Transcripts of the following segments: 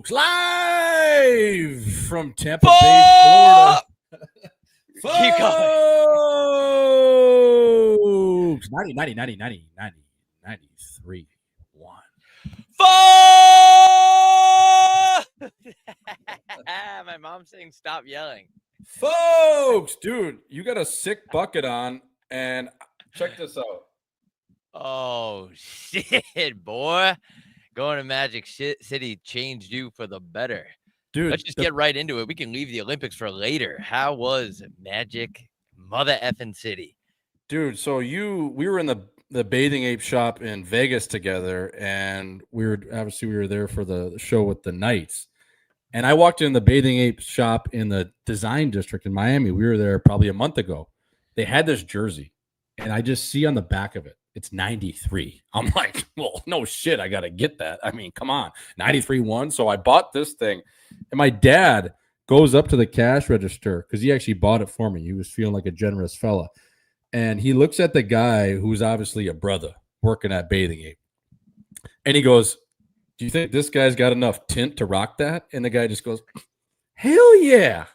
folks, live from Tampa Bay, Florida. Keep going. Folks, 93, 1. My mom's saying stop yelling. Folks, dude, you got a sick bucket on, and check this out. Oh, shit, boy. Going to Magic City changed you for the better. Dude, let's just get right into it. We can leave the Olympics for later. How was Magic Mother effing City? Dude, so we were in the Bathing Ape shop in Vegas together, and we were there for the show with the Knights. And I walked in the Bathing Ape shop in the Design District in Miami. We were there probably a month ago. They had this jersey, and I just see on the back of it, it's 93. I'm like, well, no shit, I got to get that. I mean, come on, 93-1. So I bought this thing, and my dad goes up to the cash register because he actually bought it for me. He was feeling like a generous fella. And he looks at the guy who's obviously a brother working at Bathing Ape. And he goes, do you think this guy's got enough tint to rock that? And the guy just goes, hell yeah.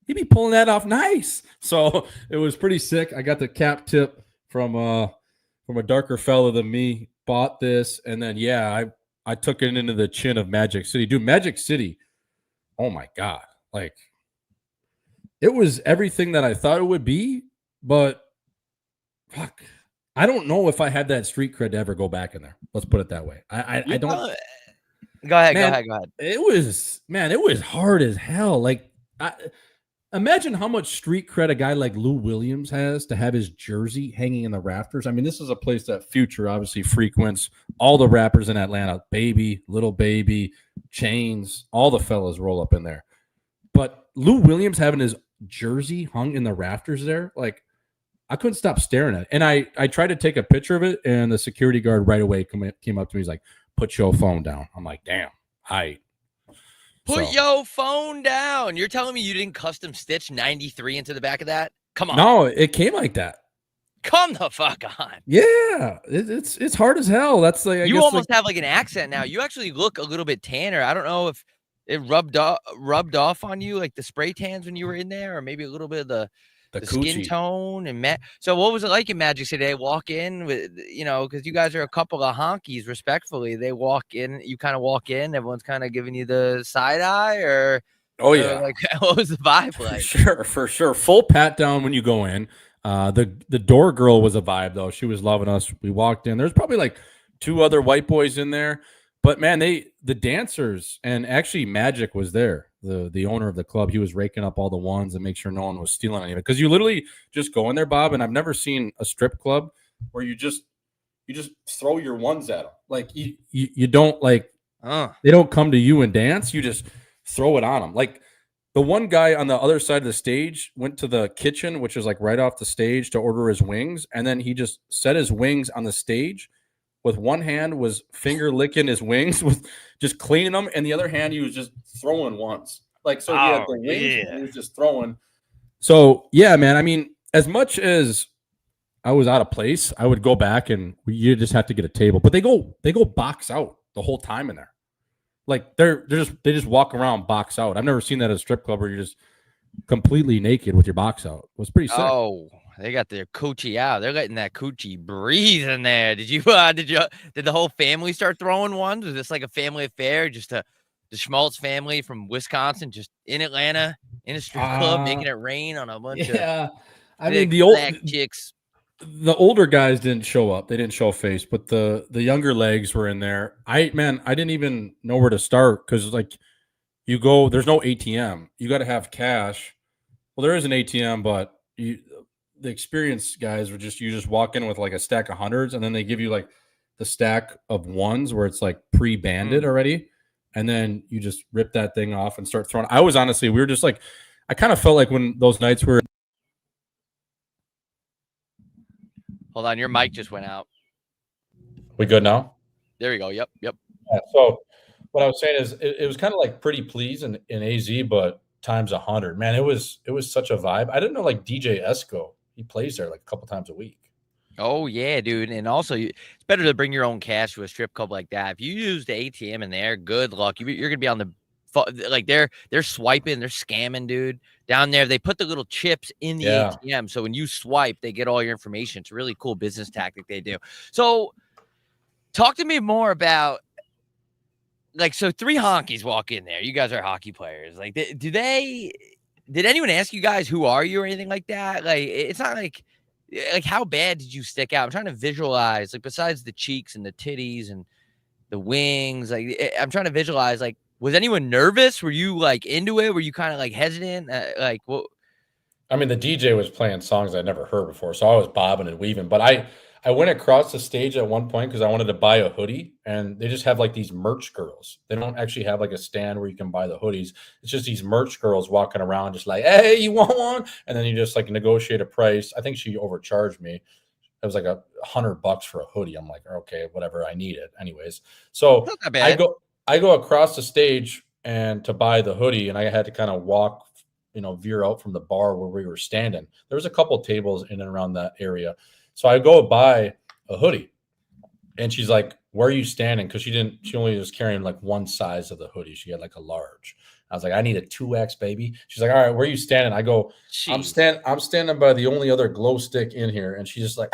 He'd be pulling that off nice. So it was pretty sick. I got the cap tip from a darker fella than me, bought this. And then, yeah, I took it into the chin of Magic City. Dude, Magic City, oh my God. Like, it was everything that I thought it would be, but fuck. I don't know if I had that street cred to ever go back in there. Let's put it that way. I don't. Go ahead. It was hard as hell. Like, imagine how much street cred a guy like Lou Williams has to have his jersey hanging in the rafters. I mean, this is a place that Future obviously frequents. All the rappers in Atlanta, Baby, Little Baby, Chains, all the fellas roll up in there. But Lou Williams having his jersey hung in the rafters there, like, I couldn't stop staring at it. And I tried to take a picture of it, and the security guard right away came up to me. He's like, put your phone down. I'm like, damn. Put your phone down. You're telling me you didn't custom stitch 93 into the back of that? Come on. No, it came like that. Come the fuck on. Yeah, it's hard as hell. That's like you almost have like an accent now. You actually look a little bit tanner. I don't know if it rubbed off on you, like the spray tans when you were in there, or maybe a little bit of the skin tone and so what was it like in Magic City? They walk in with, because you guys are a couple of honkies, respectfully. They walk in, you kind of walk in, everyone's kind of giving you the side eye, or like, what was the vibe like? For sure. Full pat down when you go in. The door girl was a vibe though. She was loving us. We walked in. There's probably like 2 other white boys in there. But man, the dancers, and actually Magic was there. The owner of the club, he was raking up all the ones and make sure no one was stealing any of it. Because you literally just go in there, Bob, and I've never seen a strip club where you just throw your ones at them. Like you don't like they don't come to you and dance. You just throw it on them. Like the one guy on the other side of the stage went to the kitchen, which is like right off the stage, to order his wings, and then he just set his wings on the stage. With one hand was finger licking his wings, with just cleaning them, and the other hand he was just throwing ones. Like, so he had the wings, and he was just throwing. So yeah, man. I mean, as much as I was out of place, I would go back, and you just have to get a table. But they go box out the whole time in there. Like they just walk around box out. I've never seen that at a strip club where you're just completely naked with your box out. It was pretty sick. Oh. They got their coochie out. They're letting that coochie breathe in there. Did the whole family start throwing ones? Was this like a family affair? Just the Schmaltz family from Wisconsin, just in Atlanta, in a strip club, making it rain on a bunch of black chicks. The older guys didn't show up. They didn't show face, but the younger legs were in there. I didn't even know where to start because like you go, there's no ATM. You got to have cash. Well, there is an ATM, but the experienced guys you just walk in with like a stack of hundreds, and then they give you like the stack of ones where it's like pre-banded already. And then you just rip that thing off and start throwing. We were just like, I kind of felt like when those nights were. Hold on. Your mic just went out. We good now? There we go. Yep. Yeah, so what I was saying is it was kind of like Pretty Please in AZ, but times 100. Man, it was such a vibe. I didn't know like DJ Esco. He plays there like a couple times a week. Oh, yeah, dude. And also, it's better to bring your own cash to a strip club like that. If you use the ATM in there, good luck. You're going to be on the like they're swiping, they're scamming, dude. Down there, they put the little chips in the ATM, so when you swipe, they get all your information. It's a really cool business tactic they do. So, talk to me more about like, so 3 honkies walk in there. You guys are hockey players. Like, did anyone ask you guys who are you or anything like that? Like, it's not like how bad did you stick out? I'm trying to visualize, like, besides the cheeks and the titties and the wings, like, I'm trying to visualize, like, was anyone nervous? Were you like into it? Were you kind of like hesitant? Like, what? I mean, the DJ was playing songs I'd never heard before, so I was bobbing and weaving. But I went across the stage at one point because I wanted to buy a hoodie, and they just have like these merch girls. They don't actually have like a stand where you can buy the hoodies. It's just these merch girls walking around, just like, "Hey, you want one?" And then you just like negotiate a price. I think she overcharged me. It was like $100 for a hoodie. I'm like, okay, whatever. I need it anyways. So Not that bad. I go across the stage and to buy the hoodie, and I had to kind of walk, veer out from the bar where we were standing. There was a couple tables in and around that area. So I go buy a hoodie, and she's like, "Where are you standing?" Because she only was carrying like one size of the hoodie. She had like a large. I was like, "I need a 2X, baby." She's like, "All right, where are you standing?" I go, I'm standing by the only other glow stick in here. And she's just like,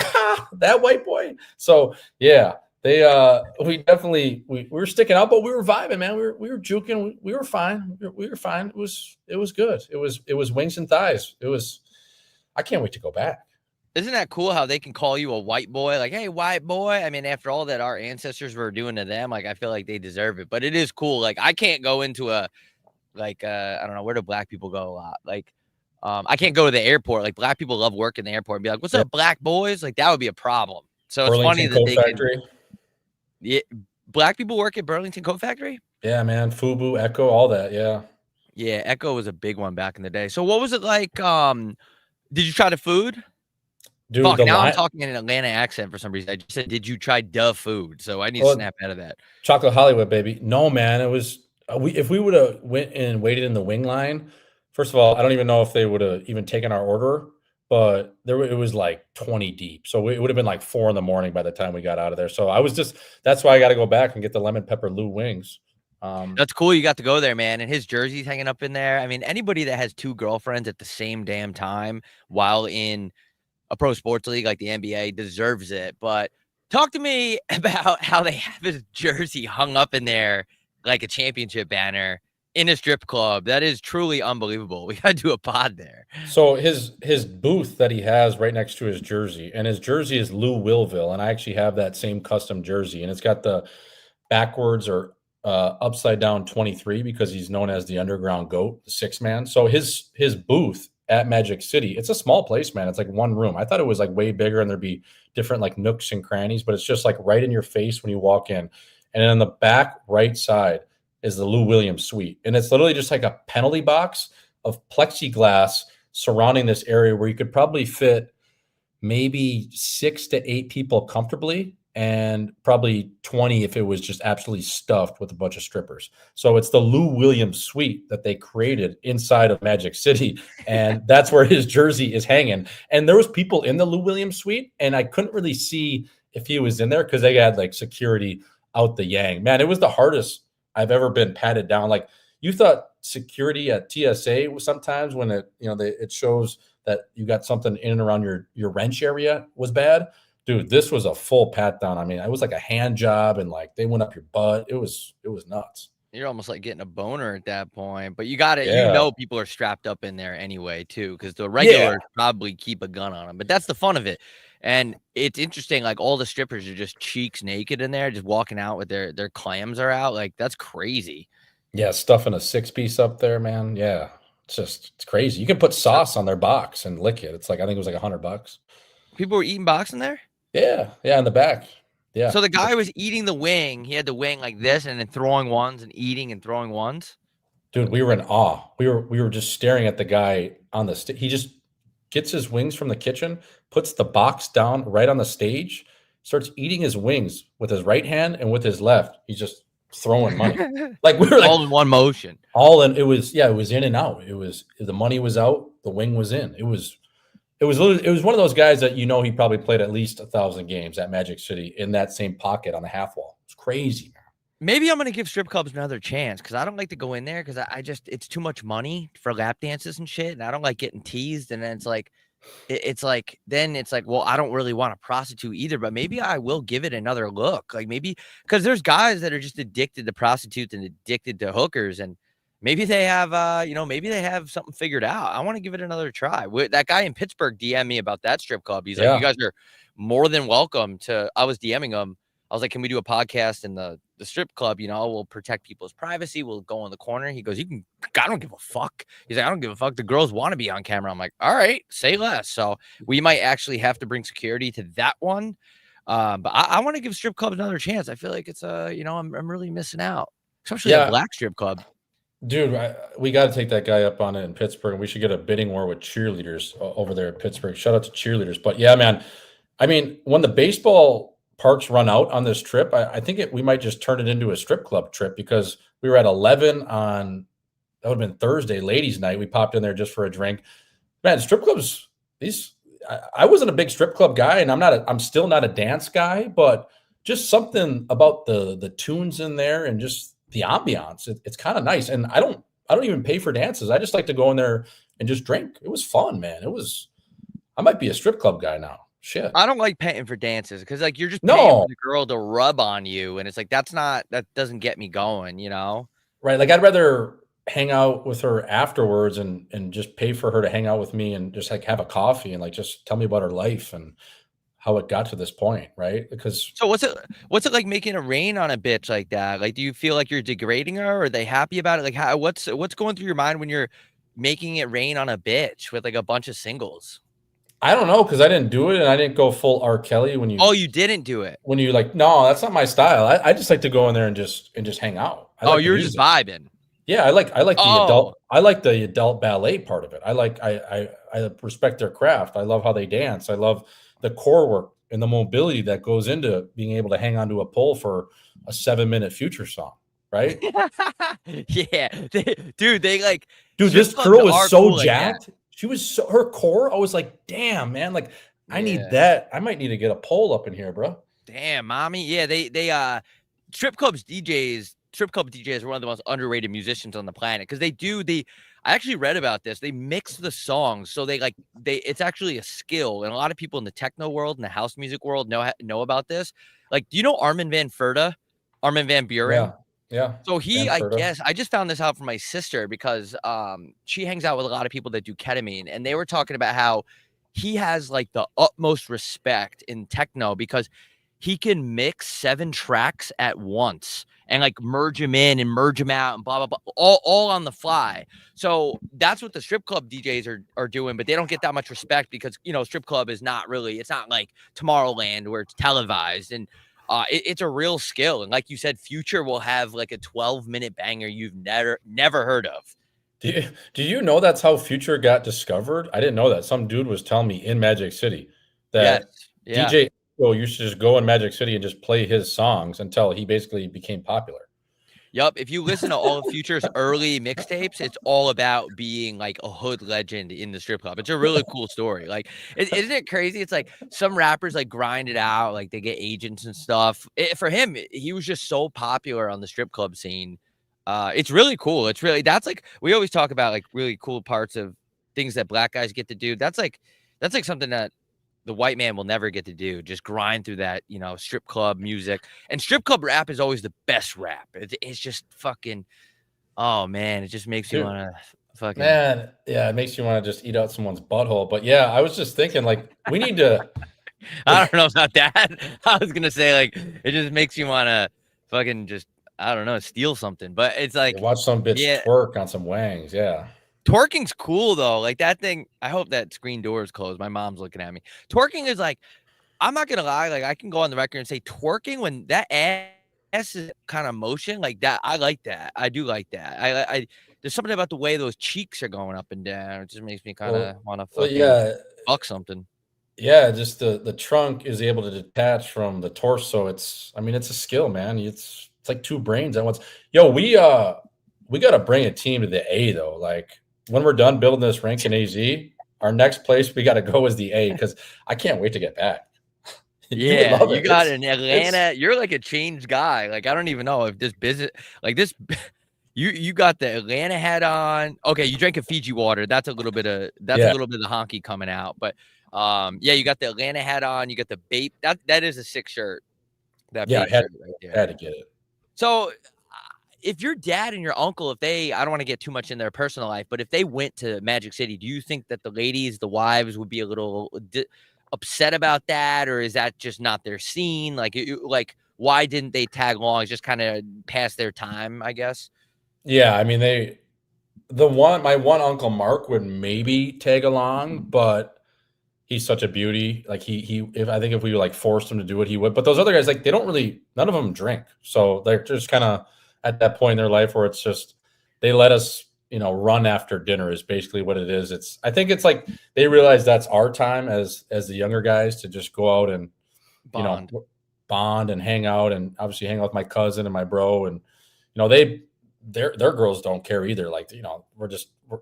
that white boy. So yeah, we definitely, we were sticking out, but we were vibing, man. We were juking. We were fine. We were fine. It was good. It was wings and thighs. I can't wait to go back. Isn't that cool how they can call you a white boy? Like, hey, white boy. I mean, after all that our ancestors were doing to them, like, I feel like they deserve it. But it is cool. Like, I can't go into I don't know, where do black people go a lot? Like, I can't go to the airport. Like, black people love working the airport and be like, "What's up, black boys?" Like, that would be a problem. So it's funny that they can. Yeah, black people work at Burlington Coat Factory. Yeah, man, Fubu, Echo, all that. Yeah. Yeah, Echo was a big one back in the day. So what was it like? Did you try the food? Dude, Fuck, now I'm talking in an Atlanta accent for some reason. I just said, "Did you try the food?" So I need to snap out of that. Chocolate Hollywood, baby. No, man, it was if we would have went and waited in the wing line. First of all, I don't even know if they would have even taken our order, but it was like 20 deep. So it would have been like 4 a.m. by the time we got out of there. So that's why I got to go back and get the lemon pepper Lou wings. That's cool. You got to go there, man. And his jersey's hanging up in there. I mean, anybody that has 2 girlfriends at the same damn time while in a pro sports league like the NBA deserves it. But talk to me about how they have his jersey hung up in there like a championship banner in a strip club. That is truly unbelievable. We got to do a pod there. So his booth that he has right next to his jersey, and his jersey is Lou Willville, and I actually have that same custom jersey, and it's got the backwards or upside down 23 because he's known as the underground goat, the 6-man. So his booth at Magic City, it's a small place, man. It's like one room. I thought it was like way bigger and there'd be different like nooks and crannies, but it's just like right in your face when you walk in. And then on the back right side is the Lou Williams suite. And it's literally just like a penalty box of plexiglass surrounding this area where you could probably fit maybe 6 to 8 people comfortably, and probably 20 if it was just absolutely stuffed with a bunch of strippers. So it's the Lou Williams suite that they created inside of Magic City, and that's where his jersey is hanging. And there was people in the Lou Williams suite, and I couldn't really see if he was in there because they had like security out the yang. Man, it was the hardest I've ever been patted down. Like, you thought security at TSA was sometimes when it shows that you got something in and around your wrench area was bad. Dude, this was a full pat down. I mean, it was like a hand job, and like they went up your butt. It was nuts. You're almost like getting a boner at that point, but you got it. People are strapped up in there anyway too, because the regulars probably keep a gun on them. But that's the fun of it, and it's interesting. Like, all the strippers are just cheeks naked in there, just walking out with their clams are out. Like, that's crazy. Yeah, stuffing a 6-piece up there, man. Yeah, it's crazy. You can put sauce on their box and lick it. It's like, I think it was like $100. People were eating box in there. Yeah, in the back. Yeah. So the guy was eating the wing. He had the wing like this, and then throwing ones and eating and throwing ones. Dude, we were in awe. We were just staring at the guy on the stage. He just gets his wings from the kitchen, puts the box down right on the stage, starts eating his wings with his right hand, and with his left, he's just throwing money. Like, we were like, all in one motion. All in. It was in and out. The money was out, the wing was in. It was one of those guys that he probably played at least 1,000 games at Magic City in that same pocket on the half wall. It's crazy, man. Maybe I'm gonna give strip clubs another chance because I don't like to go in there because I just it's too much money for lap dances and shit, and I don't like getting teased. And then it's like it's like then it's like, well, I don't really want a prostitute either, but maybe I will give it another look. Like maybe because there's guys that are just addicted to prostitutes and addicted to hookers, and maybe they have maybe they have something figured out. I want to give it another try. That guy in Pittsburgh DM me about that strip club. He's like, you Yeah. guys are more than welcome to. I was DMing him. I was like, can we do a podcast in the strip club? We'll protect people's privacy. We'll go in the corner. He goes, you can. I don't give a fuck. He's like, I don't give a fuck. The girls want to be on camera. I'm like, all right, say less. So we might actually have to bring security to that one. But I want to give strip clubs another chance. I feel like it's I'm really missing out, especially a black strip club. Dude, we got to take that guy up on it in Pittsburgh, and we should get a bidding war with cheerleaders over there at Pittsburgh. Shout out to cheerleaders. But yeah, man, I mean, when the baseball parks run out on this trip, I think we might just turn it into a strip club trip because we were at 11 on that would have been Thursday, ladies' night. We popped in there just for a drink. Man, strip clubs, I wasn't a big strip club guy, and I'm still not a dance guy, but just something about the tunes in there and just the ambiance. It's kind of nice. And I don't even pay for dances. I just like to go in there and just drink. It was fun, man. I might be a strip club guy now. Shit. I don't like paying for dances because like you're just paying No. for the girl to rub on you, and it's like that doesn't get me going, Right. Like I'd rather hang out with her afterwards and just pay for her to hang out with me and just like have a coffee and like just tell me about her life and how it got to this point, right? Because So what's it like making it rain on a bitch like that? Like, do you feel like you're degrading her? Or are they happy about it? Like, what's going through your mind when you're making it rain on a bitch with like a bunch of singles? I don't know because I didn't do it and I didn't go full R. Kelly Oh, you didn't do it. when you like, no, that's not my style. I just like to go in there and just hang out. I Oh, like the you're just music. vibing. Yeah, I like Oh, I like the adult ballet part of it. I respect their craft. I love how they dance. I love the core work and the mobility that goes into being able to hang onto a pole for a 7-minute Future song, right? yeah, dude, they like Dude, strip this clubs girl was are so cool like that. jacked. She was her core. I was like, damn, man, like I need Yeah. that. I might need to get a pole up in here, bro. Damn, mommy. Yeah, they strip club DJs are one of the most underrated musicians on the planet because I actually read about this. They mix the songs. So it's actually a skill. And a lot of people in the techno world and the house music world know about this. Like, do you know Armin van Buren? Yeah, yeah. So I Dancerta. guess I just found this out from my sister because she hangs out with a lot of people that do ketamine, and they were talking about how he has like the utmost respect in techno because he can mix 7 tracks at once and like merge them in and merge them out and blah blah blah, all on the fly. So that's what the strip club DJs are doing, but they don't get that much respect because strip club is not really, it's not like Tomorrowland where it's televised, and it's a real skill. And like you said, Future will have like a 12-minute banger you've never heard of. Do you know that's how Future got discovered? I didn't know that. Some dude was telling me in Magic City Yes. that Yeah. DJ used to just go in Magic City and just play his songs until he basically became popular. Yep. If you listen to all of Future's early mixtapes, it's all about being like a hood legend in the strip club. It's a really cool story. Like, isn't it crazy? It's like some rappers like grind it out, like they get agents and stuff. For him, he was just so popular on the strip club scene. It's really cool. That's like we always talk about like really cool parts of things that black guys get to do. That's like something that the white man will never get to do. Just grind through that, strip club music. And strip club rap is always the best rap. It's just fucking, oh man, it just makes you want to fucking. Man, yeah, it makes you want to just eat out someone's butthole. But yeah, I was just thinking like we need to. I don't know about that. I was gonna say like it just makes you want to fucking just, I don't know, steal something. But it's like, Watch some bitch twerk on some wangs. Yeah. Twerking's cool though. Like that thing. I hope that screen door is closed. My mom's looking at me. Twerking is like, I'm not gonna lie. Like I can go on the record and say twerking when that ass is kind of motion like that. I like that. I do like that. I there's something about the way those cheeks are going up and down. It just makes me kind of want to fucking fuck something. Yeah, just the trunk is able to detach from the torso. It's a skill, man. It's like 2 brains at once. Yo, we got to bring a team to the A though. Like when we're done building this rink in AZ, our next place we got to go is the A because I can't wait to get back. You would Yeah, love you it. got an It's Atlanta. You're like a changed guy. Like I don't even know if this business, like this, you got the Atlanta hat on. Okay, you drank a Fiji water. That's a little bit of yeah, the honky coming out. But yeah, you got the Atlanta hat on. You got the Bape. That is a sick shirt. That yeah. Bape shirt right there. Had to get it. So if your dad and your uncle, if they, I don't want to get too much in their personal life, but if they went to Magic City, do you think that the ladies, the wives, would be a little upset about that, or is that just not their scene? Like why didn't they tag along? Just kind of pass their time, I guess. Yeah, I mean my one uncle Mark would maybe tag along, but he's such a beauty. Like he if I think if we like forced him to do it, he would. But those other guys, like they don't really, none of them drink, so they're just kind of at that point in their life where it's just they let us, run after dinner is basically what it is. I think it's like they realize that's our time as the younger guys to just go out and you know Bond. bond and hang out, and obviously hang out with my cousin and my bro, and their girls don't care either. Like,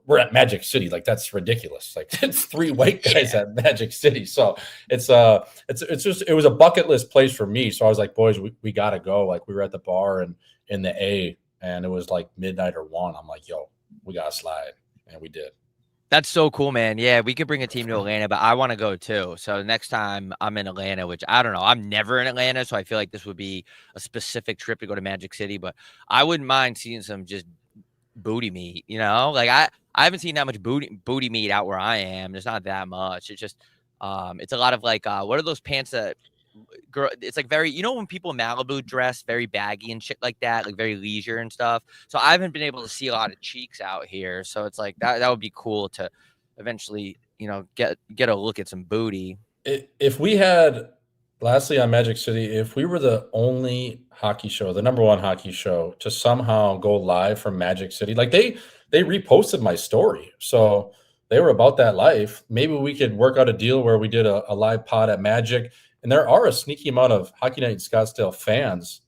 we're at Magic City. Like, that's ridiculous. Like, it's three white guys Yeah. at Magic City. So it's just, it was a bucket list place for me. So I was like, boys, we gotta go. Like, we were at the bar and in the A, and it was like midnight or 1. I'm like, yo, we gotta slide. And we did. That's so cool, man. Yeah, we could bring a team to Atlanta, but I want to go too. So next time I'm in Atlanta, which I don't know, I'm never in Atlanta, so I feel like this would be a specific trip to go to Magic City, but I wouldn't mind seeing some just booty meat, Like I haven't seen that much booty meat out where I am. There's not that much. It's just it's a lot of like what are those pants that girl, it's like very, when people in Malibu dress very baggy and shit like that, like very leisure and stuff. So I haven't been able to see a lot of cheeks out here. So it's like that would be cool to eventually, get a look at some booty. If we had, lastly on Magic City, if we were the only hockey show, the number one hockey show to somehow go live from Magic City, like they reposted my story, so they were about that life. Maybe we could work out a deal where we did a live pod at Magic, and there are a sneaky amount of Hockey Night in Scottsdale fans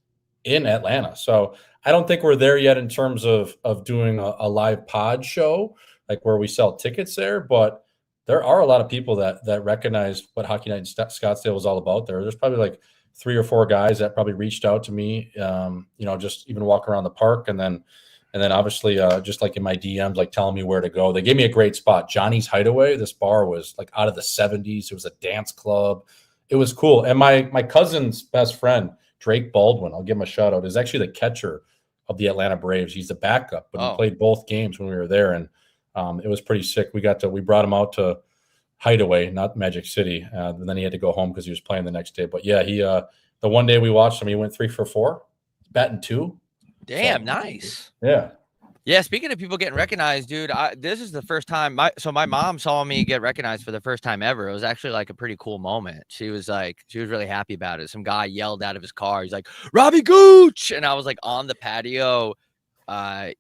in Atlanta. So I don't think we're there yet in terms of doing a live pod show, like where we sell tickets there, but there are a lot of people that recognize what Hockey Night in Scottsdale was all about. There's probably like 3 or 4 guys that probably reached out to me, just even walk around the park, and then obviously just like in my DMs, like telling me where to go. They gave me a great spot, Johnny's Hideaway. This bar was like out of the 70s. It was a dance club. It was cool. And my cousin's best friend, Drake Baldwin, I'll give him a shout out, is actually the catcher of the Atlanta Braves. He's the backup, but he played both games when we were there, and it was pretty sick. We brought him out to Hideaway, not Magic City, and then he had to go home because he was playing the next day. But yeah, he the one day we watched him, he went 3 for 4, batting 2. Damn, So, nice. yeah. Yeah, speaking of people getting recognized, dude, this is the first time my mom saw me get recognized for the first time ever. It was actually like a pretty cool moment. She was really happy about it. Some guy yelled out of his car. He's like, "Robbie Gooch!" And I was like on the patio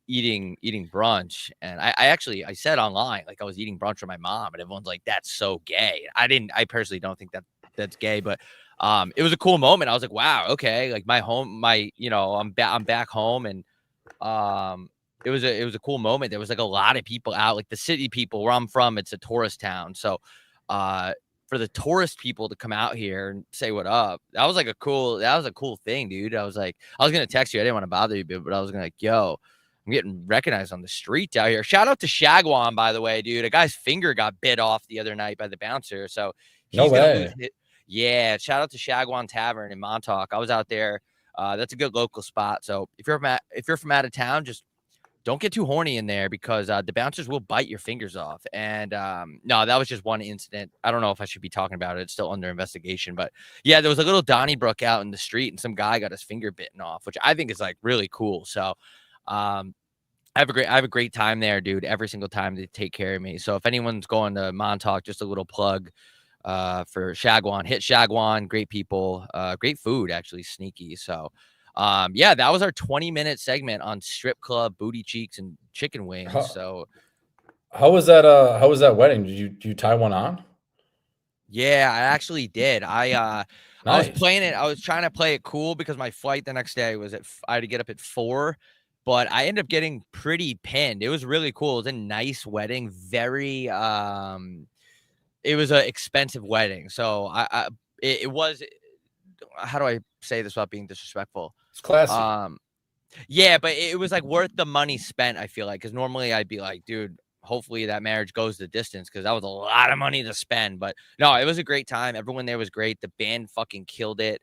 eating brunch. And I said online, like I was eating brunch with my mom, and everyone's like, "That's so gay." I personally don't think that's gay, but it was a cool moment. I was like, wow, okay. Like I'm back home, and it was a cool moment. There was like a lot of people out, like the city people where I'm from. It's a tourist town. So, for the tourist people to come out here and say what up, that was a cool thing, dude. I was going to text you. I didn't want to bother you, but I was going to like, yo, I'm getting recognized on the street out here. Shout out to Shagwan, by the way, dude. A guy's finger got bit off the other night by the bouncer. So he's going to lose it. Yeah. Shout out to Shagwan Tavern in Montauk. I was out there. That's a good local spot. So if you're from out of town, just don't get too horny in there because the bouncers will bite your fingers off. And no, that was just one incident. I don't know if I should be talking about it. It's still under investigation. But yeah, there was a little Donnybrook out in the street, and some guy got his finger bitten off, which I think is like really cool. So I have a great time there, dude. Every single time they take care of me. So if anyone's going to Montauk, just a little plug for Shagwan. Hit Shagwan. Great people. Great food, actually, sneaky. So yeah, that was our 20-minute segment on strip club, booty cheeks, and chicken wings. So how was that wedding? Did you tie one on? yeah, I actually did. Nice. I was playing it. I was trying to play it cool because my flight the next day was I had to get up at 4, but I ended up getting pretty pinned. It was really cool. It was a nice wedding. Very it was an expensive wedding. So it was how do I say this without being disrespectful? It's classy. Yeah, but it was like worth the money spent, I feel like, because normally I'd be like, dude, hopefully that marriage goes the distance because that was a lot of money to spend. But no, it was a great time. Everyone there was great. The band fucking killed it.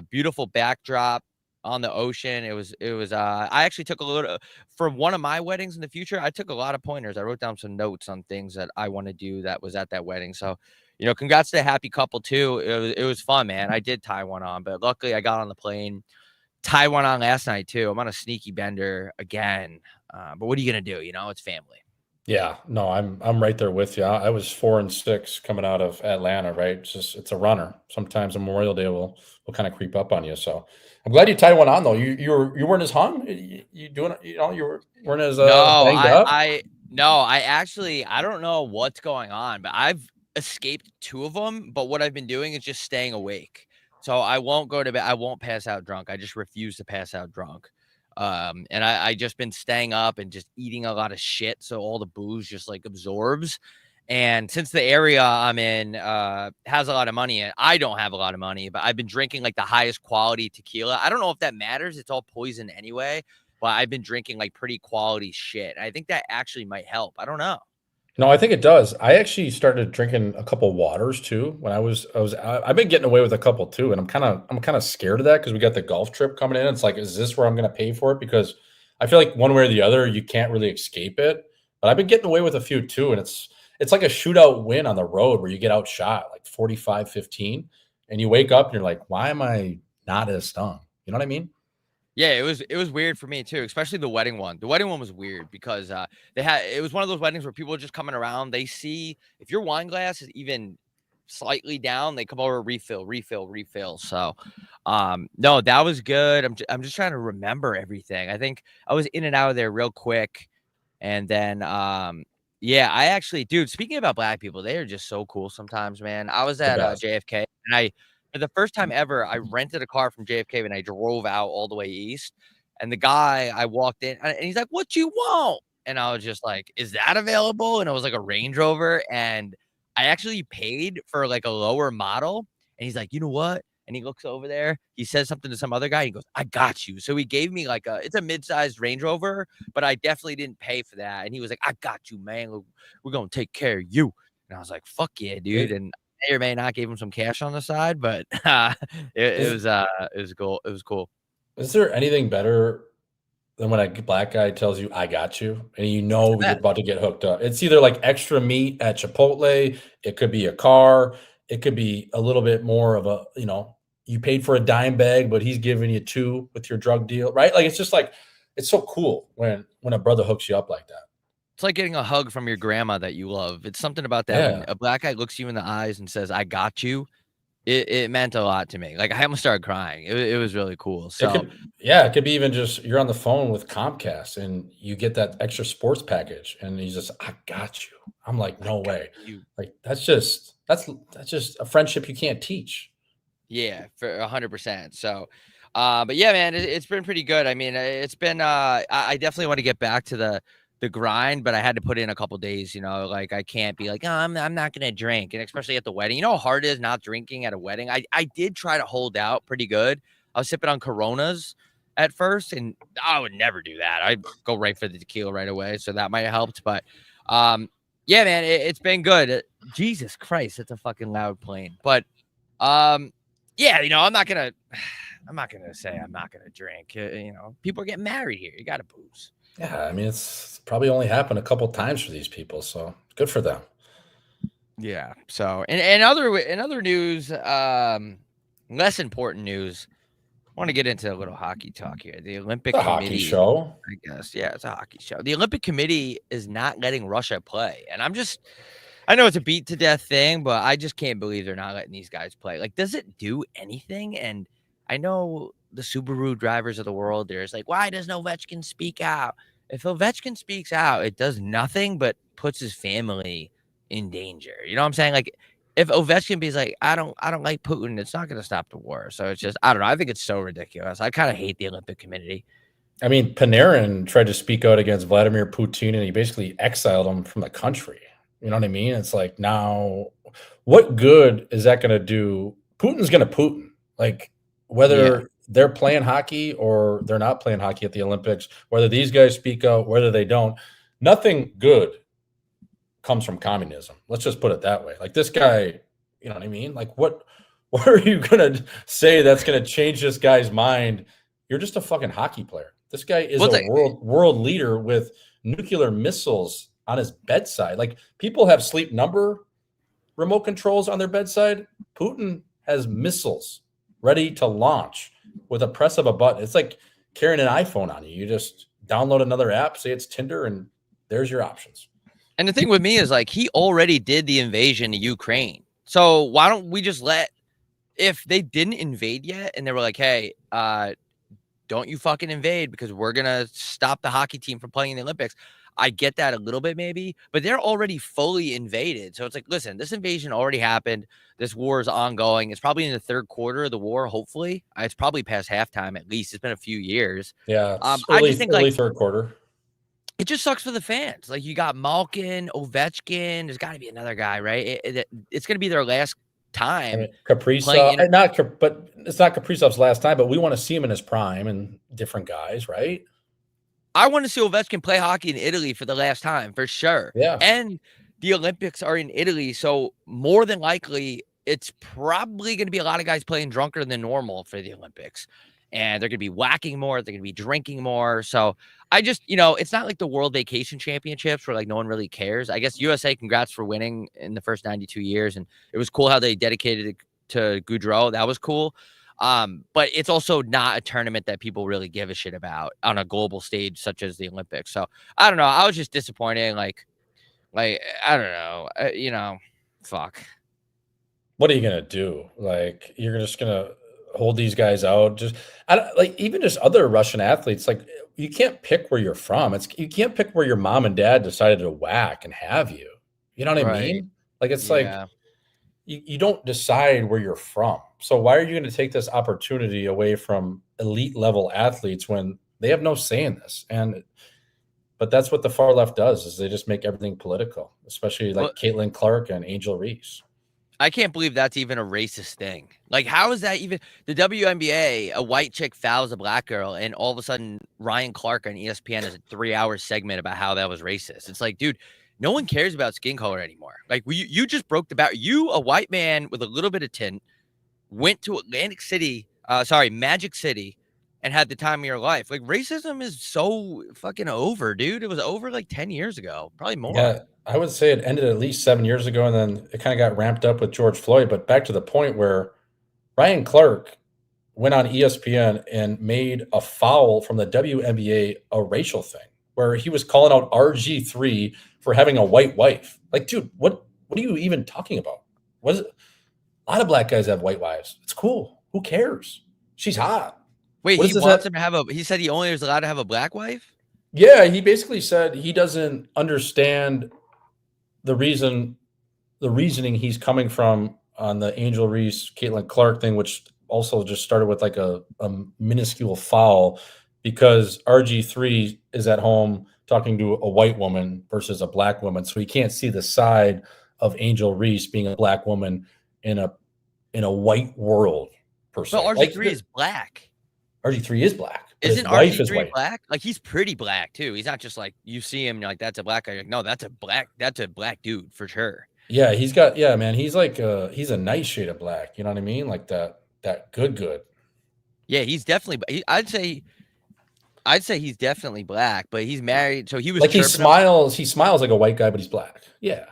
Beautiful backdrop on the ocean. I actually took a little for one of my weddings in the future. I took a lot of pointers. I wrote down some notes on things that I want to do that was at that wedding. So, congrats to the happy couple too. It was fun, man. I did tie one on, but luckily I got on the plane. Tie one on last night too. I'm on a sneaky bender again. But what are you gonna do? It's family. Yeah, no, I'm right there with you. I was 4-6 coming out of Atlanta, right? It's a runner. Sometimes a Memorial Day will kind of creep up on you. So I'm glad you tied one on though. You weren't as hung. You doing weren't as No, banged up. I actually I don't know what's going on, but I've escaped 2 of them. But what I've been doing is just staying awake. So I won't go to bed. I won't pass out drunk. I just refuse to pass out drunk. And I just been staying up and just eating a lot of shit, so all the booze just like absorbs. And since the area I'm in has a lot of money in it, I don't have a lot of money, but I've been drinking like the highest quality tequila. I don't know if that matters. It's all poison anyway, but I've been drinking like pretty quality shit. I think that actually might help. I don't know. No, I think it does. I actually started drinking a couple waters too when I've been getting away with a couple too, and I'm kind of scared of that because we got the golf trip coming in. It's like, is this where I'm going to pay for it? Because I feel like one way or the other, you can't really escape it. But I've been getting away with a few too, and it's like a shootout win on the road where you get outshot like 45-15, and you wake up and you're like, why am I not as stung? You know what I mean? Yeah, it was weird for me too, especially the wedding one. The wedding one was weird because it was one of those weddings where people are just coming around. They see if your wine glass is even slightly down, they come over, refill, refill, refill. So no, that was good. I'm just trying to remember everything. I think I was in and out of there real quick. And then yeah, I actually, dude, speaking about black people, they are just so cool sometimes, man. I was The at best. JFK and for the first time ever, I rented a car from JFK and I drove out all the way east. And the guy, I walked in and he's like, "What you want?" And I was just like, "Is that available?" And it was like a Range Rover. And I actually paid for like a lower model. And he's like, "You know what?" And he looks over there. He says something to some other guy. He goes, "I got you." So he gave me like it's a mid-sized Range Rover, but I definitely didn't pay for that. And he was like, "I got you, man. We're gonna take care of you." And I was like, "Fuck yeah, dude." And may or may not gave him some cash on the side, but Is it was cool. It was cool. is there anything better than when a black guy tells you, "I got you," and you know you're That about to get hooked up? It's either like extra meat at Chipotle, it could be a car, it could be a little bit more of you paid for a dime bag, but he's giving you 2 with your drug deal, right? Like, it's just like it's so cool when a brother hooks you up like that. it's like getting a hug from your grandma that you love. It's something about that when Yeah. a black guy looks you in the eyes and says, "I got you." It meant a lot to me. Like I almost started crying. It was really cool. It So could yeah, it could be even just you're on the phone with Comcast and you get that extra sports package and he's just, "I got you." I'm like, I "No got way." you. Like, that's just a friendship you can't teach. Yeah, for 100%. So, but yeah, man, it's been pretty good. I mean, it's been. I definitely want to get back to the grind, but I had to put in a couple days. Like I can't be like, "Oh, I'm not gonna drink," and especially at the wedding. You know how hard it is not drinking at a wedding. I did try to hold out pretty good. I was sipping on Coronas at first, and I would never do that. I'd go right for the tequila right away, so that might have helped. But, yeah, man, it's been good. Jesus Christ, it's a fucking loud plane, but. Um, yeah, I'm not gonna say I'm not gonna drink. People are getting married here. You gotta booze. Yeah, I mean, it's probably only happened a couple times for these people, so good for them. Yeah. So, in other news, less important news. I want to get into a little hockey talk here. The It's Olympic a hockey Committee, show. I guess. Yeah, it's a hockey show. The Olympic Committee is not letting Russia play, and I know it's a beat to death thing, but I just can't believe they're not letting these guys play. Like, does it do anything? And I know the Subaru drivers of the world, there's like, why doesn't Ovechkin speak out? If Ovechkin speaks out, it does nothing but puts his family in danger. You know what I'm saying? Like, if Ovechkin be like, I don't like Putin, it's not going to stop the war. So it's just, I don't know. I think it's so ridiculous. I kind of hate the Olympic Committee. I mean, Panarin tried to speak out against Vladimir Putin, and he basically exiled him from the country. You know what I mean? It's like, now, what good is that gonna do? Putin's gonna Putin. Like Yeah. whether they're playing hockey or they're not playing hockey at the Olympics, whether these guys speak out, whether they don't, nothing good comes from communism. Let's just put it that way. Like this guy, you know what I mean? Like what are you gonna say that's gonna change this guy's mind? You're just a fucking hockey player. This guy is Well, a world leader with nuclear missiles on his bedside. Like people have sleep number remote controls on their bedside. Putin has missiles ready to launch with a press of a button. It's like carrying an iPhone on you. You just download another app, say it's Tinder, and there's your options. and the thing with me is like he already did the invasion of Ukraine. So why don't we just if they didn't invade yet and they were like, hey, don't you fucking invade because we're gonna stop the hockey team from playing in the Olympics. I get that a little bit maybe, but they're already fully invaded. So it's like, listen, this invasion already happened. This war is ongoing. It's probably in the third quarter of the war, hopefully. It's probably past halftime at least. It's been a few years. Yeah, it's I just think early like third quarter. it just sucks for the fans. Like you got Malkin, Ovechkin. There's got to be another guy, right? It's going to be their last time. I mean, Kaprizov, but it's not Kaprizov's last time. But we want to see him in his prime and different guys, right? I want to see Ovechkin play hockey in Italy for the last time, for sure. Yeah, and the Olympics are in Italy, so more than likely, it's probably going to be a lot of guys playing drunker than normal for the Olympics. And they're going to be whacking more. They're going to be drinking more. So I just, it's not like the World Vacation Championships where like no one really cares. I guess USA, congrats for winning in the first 92 years. And it was cool how they dedicated it to Goudreau. That was cool. But it's also not a tournament that people really give a shit about on a global stage such as the Olympics. So I don't know. I was just disappointed. Like I don't know. Fuck. What are you gonna do? Like you're just gonna hold these guys out? Just I don't like even just other Russian athletes. Like you can't pick where you're from. You can't pick where your mom and dad decided to whack and have you. You know what I Right. mean? Like it's like Yeah. you don't decide where you're from. So why are you going to take this opportunity away from elite level athletes when they have no say in this? But that's what the far left does is they just make everything political, especially Well, like Caitlin Clark and Angel Reese. I can't believe that's even a racist thing. Like, how is that even the WNBA? A white chick fouls a black girl, and all of a sudden, Ryan Clark on ESPN has a 3-hour segment about how that was racist. It's like, dude, no one cares about skin color anymore. Like, you just broke the boundary. You, a white man with a little bit of tint, went to Magic City, and had the time of your life. Like, racism is so fucking over, dude. It was over like 10 years ago, probably more. Yeah, I would say it ended at least 7 years ago, and then it kind of got ramped up with George Floyd. But back to the point where Ryan Clark went on ESPN and made a foul from the WNBA a racial thing, where he was calling out RG3 for having a white wife. Like, dude, what are you even talking about? What is it? A lot of black guys have white wives. It's cool. Who cares? She's hot. Wait, What he does wants that? him to have he said he only was allowed to have a black wife? Yeah, he basically said he doesn't understand the reasoning he's coming from on the Angel Reese, Caitlin Clark thing, which also just started with like a minuscule foul because RG3 is at home talking to a white woman versus a black woman. So he can't see the side of Angel Reese being a black woman in a white world per se. But RG3 is black. RG3 is black. Isn't RG3 black? Like he's pretty black too. He's not just like you see him, you're like that's a black guy. You're like, no, that's a black dude for sure. Yeah, man, he's like he's a nice shade of black. You know what I mean? Like that good. Yeah, he's definitely. I'd say he's definitely black, but he's married, so he was like he smiles. He smiles like a white guy, but he's black. Yeah.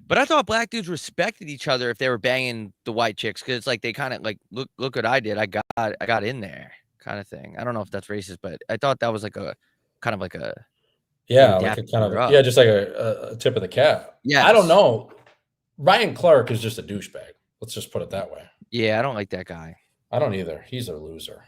But I thought black dudes respected each other if they were banging the white chicks because it's like they kind of like look what I did. I got in there kind of thing. I don't know if that's racist, but I thought that was like a kind of like a like a kind of just like a tip of the cap. Yeah, I don't know. Ryan Clark is just a douchebag. Let's just put it that way. Yeah, I don't like that guy. I don't either. He's a loser.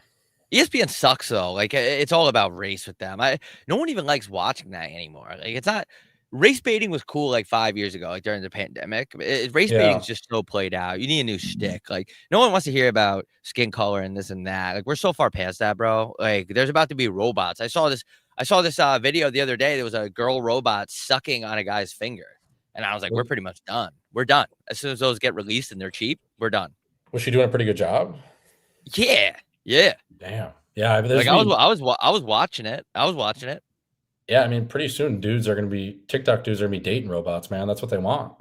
ESPN sucks though. Like it's all about race with them. No one even likes watching that anymore. Like it's not race baiting was cool like 5 years ago, like during the pandemic. Race baiting is just so played out. You need a new shtick. Like no one wants to hear about skin color and this and that. Like we're so far past that, bro. Like there's about to be robots. I saw this video the other day. There was a girl robot sucking on a guy's finger, and I was like, we're pretty much done. We're done. As soon as those get released and they're cheap, we're done. Was she doing a pretty good job? Yeah. Yeah. Damn. Yeah. Like I was watching it. Yeah. I mean, pretty soon TikTok dudes are going to be dating robots, man. That's what they want.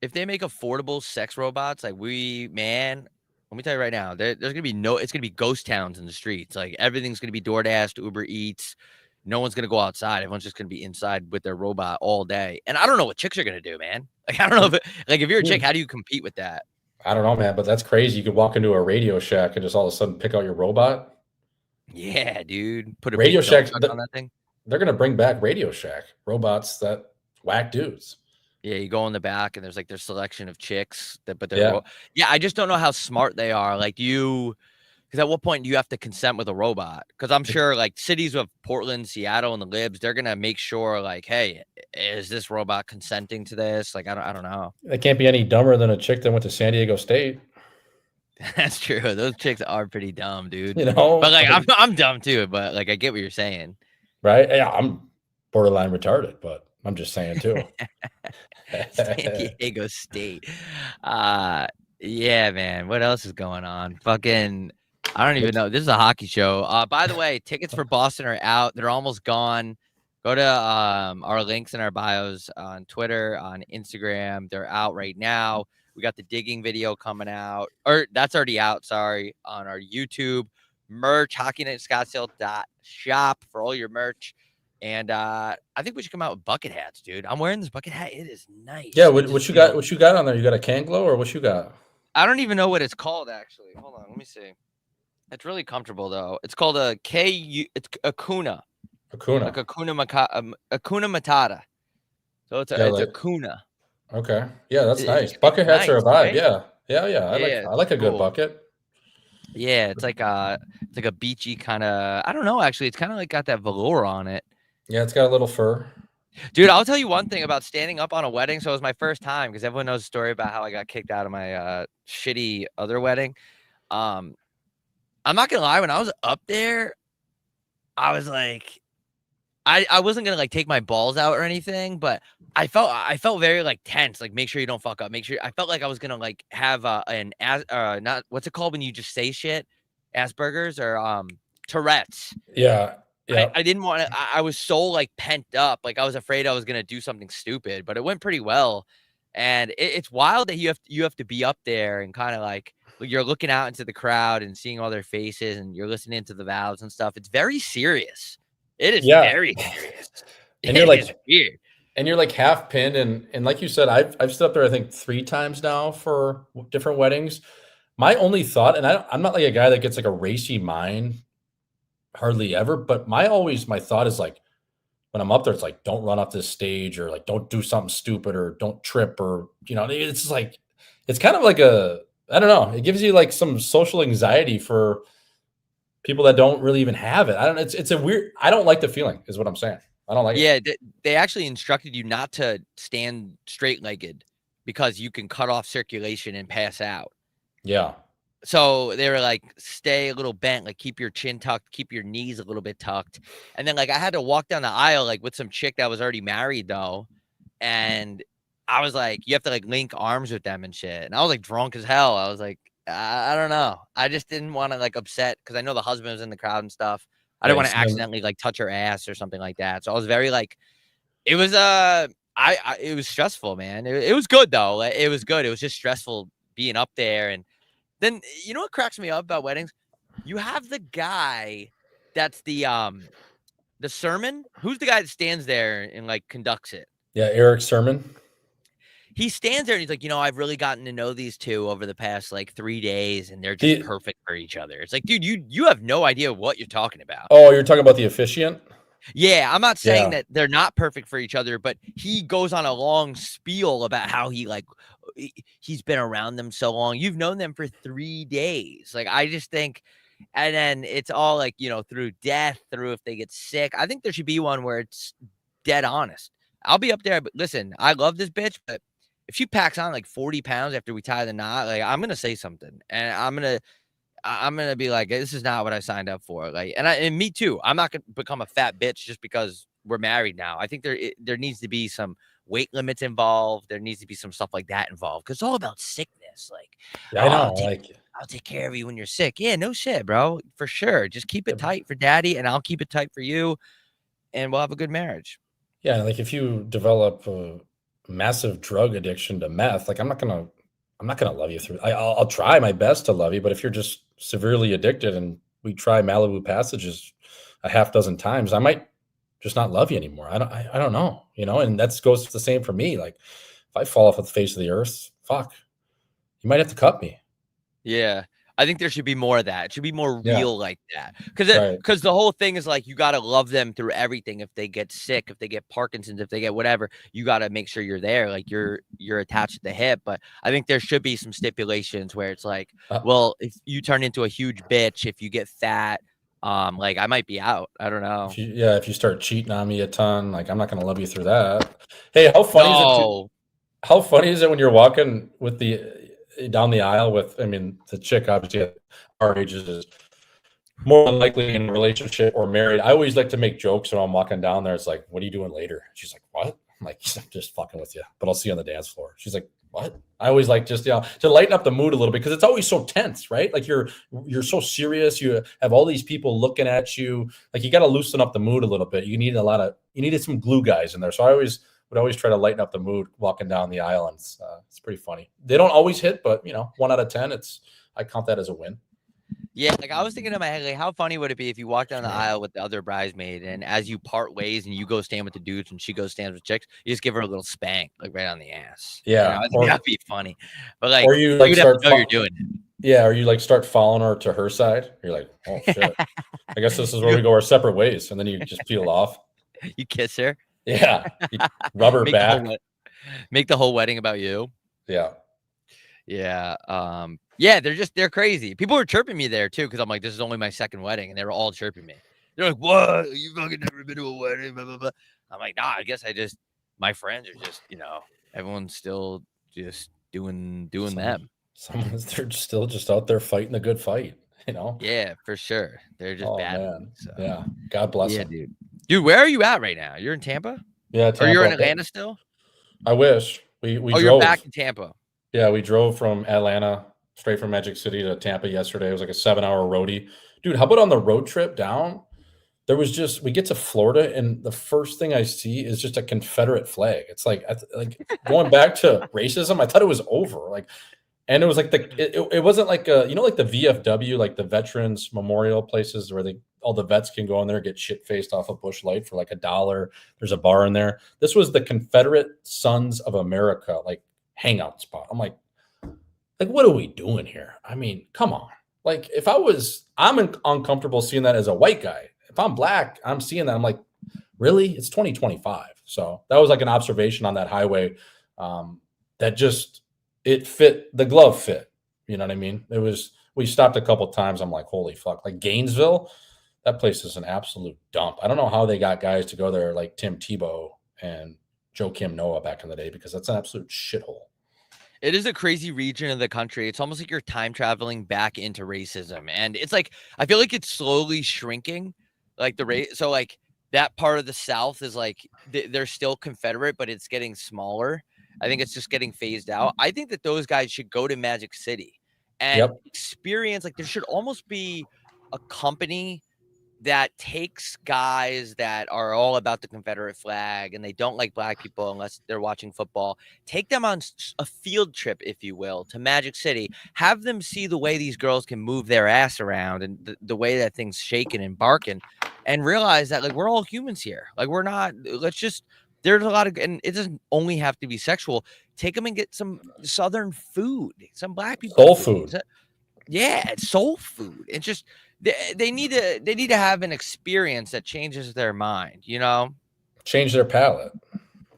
If they make affordable sex robots, like man, let me tell you right now, there's gonna be it's gonna be ghost towns in the streets. Like everything's gonna be DoorDash, Uber Eats. No one's gonna go outside. Everyone's just gonna be inside with their robot all day. And I don't know what chicks are gonna do, man. Like I don't know if you're a chick, how do you compete with that? I don't know, man, but that's crazy. You could walk into a Radio Shack and just all of a sudden pick out your robot. Yeah, dude. Put a Radio big Shack on that thing. They're gonna bring back Radio Shack robots that whack dudes. Yeah, you go in the back and there's like their selection of chicks but they're I just don't know how smart they are. Like because at what point do you have to consent with a robot? Because I'm sure like cities of Portland, Seattle, and the libs, they're gonna make sure like, hey, is this robot consenting to this? Like I don't know. They can't be any dumber than a chick that went to San Diego State. That's true. Those chicks are pretty dumb, dude. You know, but like I'm dumb too. But like I get what you're saying. Right? Yeah, I'm borderline retarded, but I'm just saying too. San Diego State. Yeah, man. What else is going on? Fucking, I don't even know. This is a hockey show. By the way, tickets for Boston are out. They're almost gone. Go to our links in our bios on Twitter, on Instagram. They're out right now. We got the digging video coming out, or that's already out. Sorry, on our YouTube merch, HockeyNightScottsdale.shop for all your merch. And I think we should come out with bucket hats, dude. I'm wearing this bucket hat. It is nice. Yeah, what you got? What you got on there? You got a can glow or what you got? I don't even know what it's called actually. Hold on, let me see. It's really comfortable though. It's called it's Akuna. Akuna. Like Akuna Matata. So it's a Akuna. Okay. Yeah, that's nice. Bucket hats are a vibe. Right? Yeah. I like a good bucket. Yeah, it's like a beachy kind of. I don't know. Actually, it's kind of like got that velour on it. Yeah, it's got a little fur. Dude, I'll tell you one thing about standing up on a wedding. So it was my first time because everyone knows the story about how I got kicked out of my shitty other wedding. I'm not gonna lie. When I was up there, I was like, I wasn't gonna like take my balls out or anything, but I felt very like tense. Like, make sure you don't fuck up. Make sure I felt like I was gonna like have not what's it called when you just say shit, Asperger's or Tourette's. Yeah. Yeah. I didn't want to. I was so like pent up. Like I was afraid I was gonna do something stupid, but it went pretty well. And it's wild that you have to be up there and kind of like you're looking out into the crowd and seeing all their faces and you're listening to the vows and stuff. It's very serious. It is very serious. And you're like weird. And you're like half pinned, and like you said, I've stood up there I think 3 times now for different weddings. My only thought, and I'm not like a guy that gets like a racy mind, hardly ever, but my thought is like when I'm up there, it's like don't run off this stage or like don't do something stupid or don't trip or it's like it's kind of like I don't know. It gives you like some social anxiety for people that don't really even have it. I don't know. It's a weird. I don't like the feeling, is what I'm saying. I don't like it. Yeah, they actually instructed you not to stand straight-legged because you can cut off circulation and pass out. Yeah. So they were like, stay a little bent, like keep your chin tucked, keep your knees a little bit tucked. And then like I had to walk down the aisle like with some chick that was already married though. And I was like, you have to like link arms with them and shit. And I was like drunk as hell. I was like, I don't know. I just didn't want to like upset because I know the husband was in the crowd and stuff. I didn't want to accidentally like touch her ass or something like that. So I was very like, it was it was stressful, man. It was good though. It was good. It was just stressful being up there. And then you know what cracks me up about weddings? You have the guy that's the sermon. Who's the guy that stands there and like conducts it? Yeah, Eric Sermon. He stands there and he's like, I've really gotten to know these two over the past like 3 days and they're just perfect for each other. It's like, dude, you have no idea what you're talking about. Oh, you're talking about the officiant? Yeah, I'm not saying that they're not perfect for each other, but he goes on a long spiel about how he's been around them so long. You've known them for 3 days. Like, I just think, and then it's all like, through death, through if they get sick. I think there should be one where it's dead honest. I'll be up there, but listen, I love this bitch, but if she packs on like 40 pounds after we tie the knot, like I'm going to say something and I'm going to be like, this is not what I signed up for. Like, and me too. I'm not going to become a fat bitch just because we're married now. I think there needs to be some weight limits involved. There needs to be some stuff like that involved because it's all about sickness. Like, Yeah, I know. I'll take care of you when you're sick. Yeah, no shit, bro. For sure. Just keep it tight for daddy, and I'll keep it tight for you, and we'll have a good marriage. Yeah, like if you develop a massive drug addiction to meth, like I'm not gonna love you through. I'll try my best to love you, but if you're just severely addicted and we try Malibu Passages a half dozen times, I might just not love you anymore. I don't know, and that goes the same for me. Like if I fall off the face of the earth, fuck, you might have to cut me. Yeah. I think there should be more of that. It should be more real like that. Right. Because the whole thing is like you got to love them through everything. If they get sick, if they get Parkinson's, if they get whatever, you got to make sure you're there. Like you're attached to the hip. But I think there should be some stipulations where it's like, well, if you turn into a huge bitch, if you get fat, like I might be out. I don't know. If you start cheating on me a ton, like I'm not gonna love you through that. Hey, how funny is it? How funny is it when you're walking with down the aisle with, the chick obviously at our age is more than likely in a relationship or married. I always like to make jokes when I'm walking down there. It's like, what are you doing later? She's like, what? I'm like, I'm just fucking with you, but I'll see you on the dance floor. She's like, what? I always like just, to lighten up the mood a little bit because it's always so tense, right? Like you're so serious. You have all these people looking at you. Like you got to loosen up the mood a little bit. You needed some glue guys in there. So I would always try to lighten up the mood walking down the aisle. And it's pretty funny. They don't always hit, but 1 out of 10, I count that as a win. Yeah, like I was thinking in my head, like how funny would it be if you walk down the aisle with the other bridesmaid, and as you part ways and you go stand with the dudes and she goes stands with chicks, you just give her a little spank, like right on the ass. Yeah, I think that'd be funny. But like, or you like have to know you're doing it. Yeah, or you like start following her to her side. You're like, oh shit, I guess this is where we go our separate ways, and then you just peel off. You kiss her. Yeah, you rub her back. Make the whole wedding about you. Yeah. Yeah. Yeah, they're crazy. People were chirping me there too, because I'm like, this is only my second wedding, and they were all chirping me. They're like, what? You fucking never been to a wedding, blah, blah, blah. I'm like, nah, I guess my friends are just, everyone's still just doing them. They're still just out there fighting the good fight, Yeah, for sure. They're just bad. So. Yeah. God bless them. Dude, where are you at right now? You're in Tampa? Yeah, Tampa. Or you're in Atlanta still? I wish. We drove. You're back in Tampa. Yeah, we drove from Atlanta straight from Magic City to Tampa yesterday. It was like a 7-hour roadie. Dude, how about on the road trip down? We get to Florida, and the first thing I see is just a Confederate flag. It's like going back to racism. I thought it was over. And it was like it wasn't like like the VFW, like the Veterans Memorial places where all the vets can go in there and get shit faced off a Busch Light for like $1. There's a bar in there. This was the Confederate Sons of America, like hangout spot. I'm like, what are we doing here? Come on. Like I'm uncomfortable seeing that as a white guy. If I'm black, I'm seeing that. I'm like, really? It's 2025. So that was like an observation on that highway that just, it fit, the glove fit. You know what I mean? We stopped a couple times. I'm like, holy fuck. Like Gainesville, that place is an absolute dump. I don't know how they got guys to go there like Tim Tebow and Joe Kim Noah back in the day, because that's an absolute shithole. It is a crazy region of the country. It's almost like you're time traveling back into racism. And it's like, I feel like it's slowly shrinking. Like so like that part of the South is like, they're still Confederate, but it's getting smaller. I think it's just getting phased out. I think that those guys should go to Magic City and experience, like there should almost be a company that takes guys that are all about the Confederate flag and they don't like black people unless they're watching football. Take them on a field trip, if you will, to Magic City. Have them see the way these girls can move their ass around and the way that thing's shaking and barking, and realize that like we're all humans here. Like we're not. There's a lot of, and it doesn't only have to be sexual. Take them and get some Southern food, some black people soul food. Yeah, it's soul food. It's just. They need to have an experience that changes their mind, change their palate.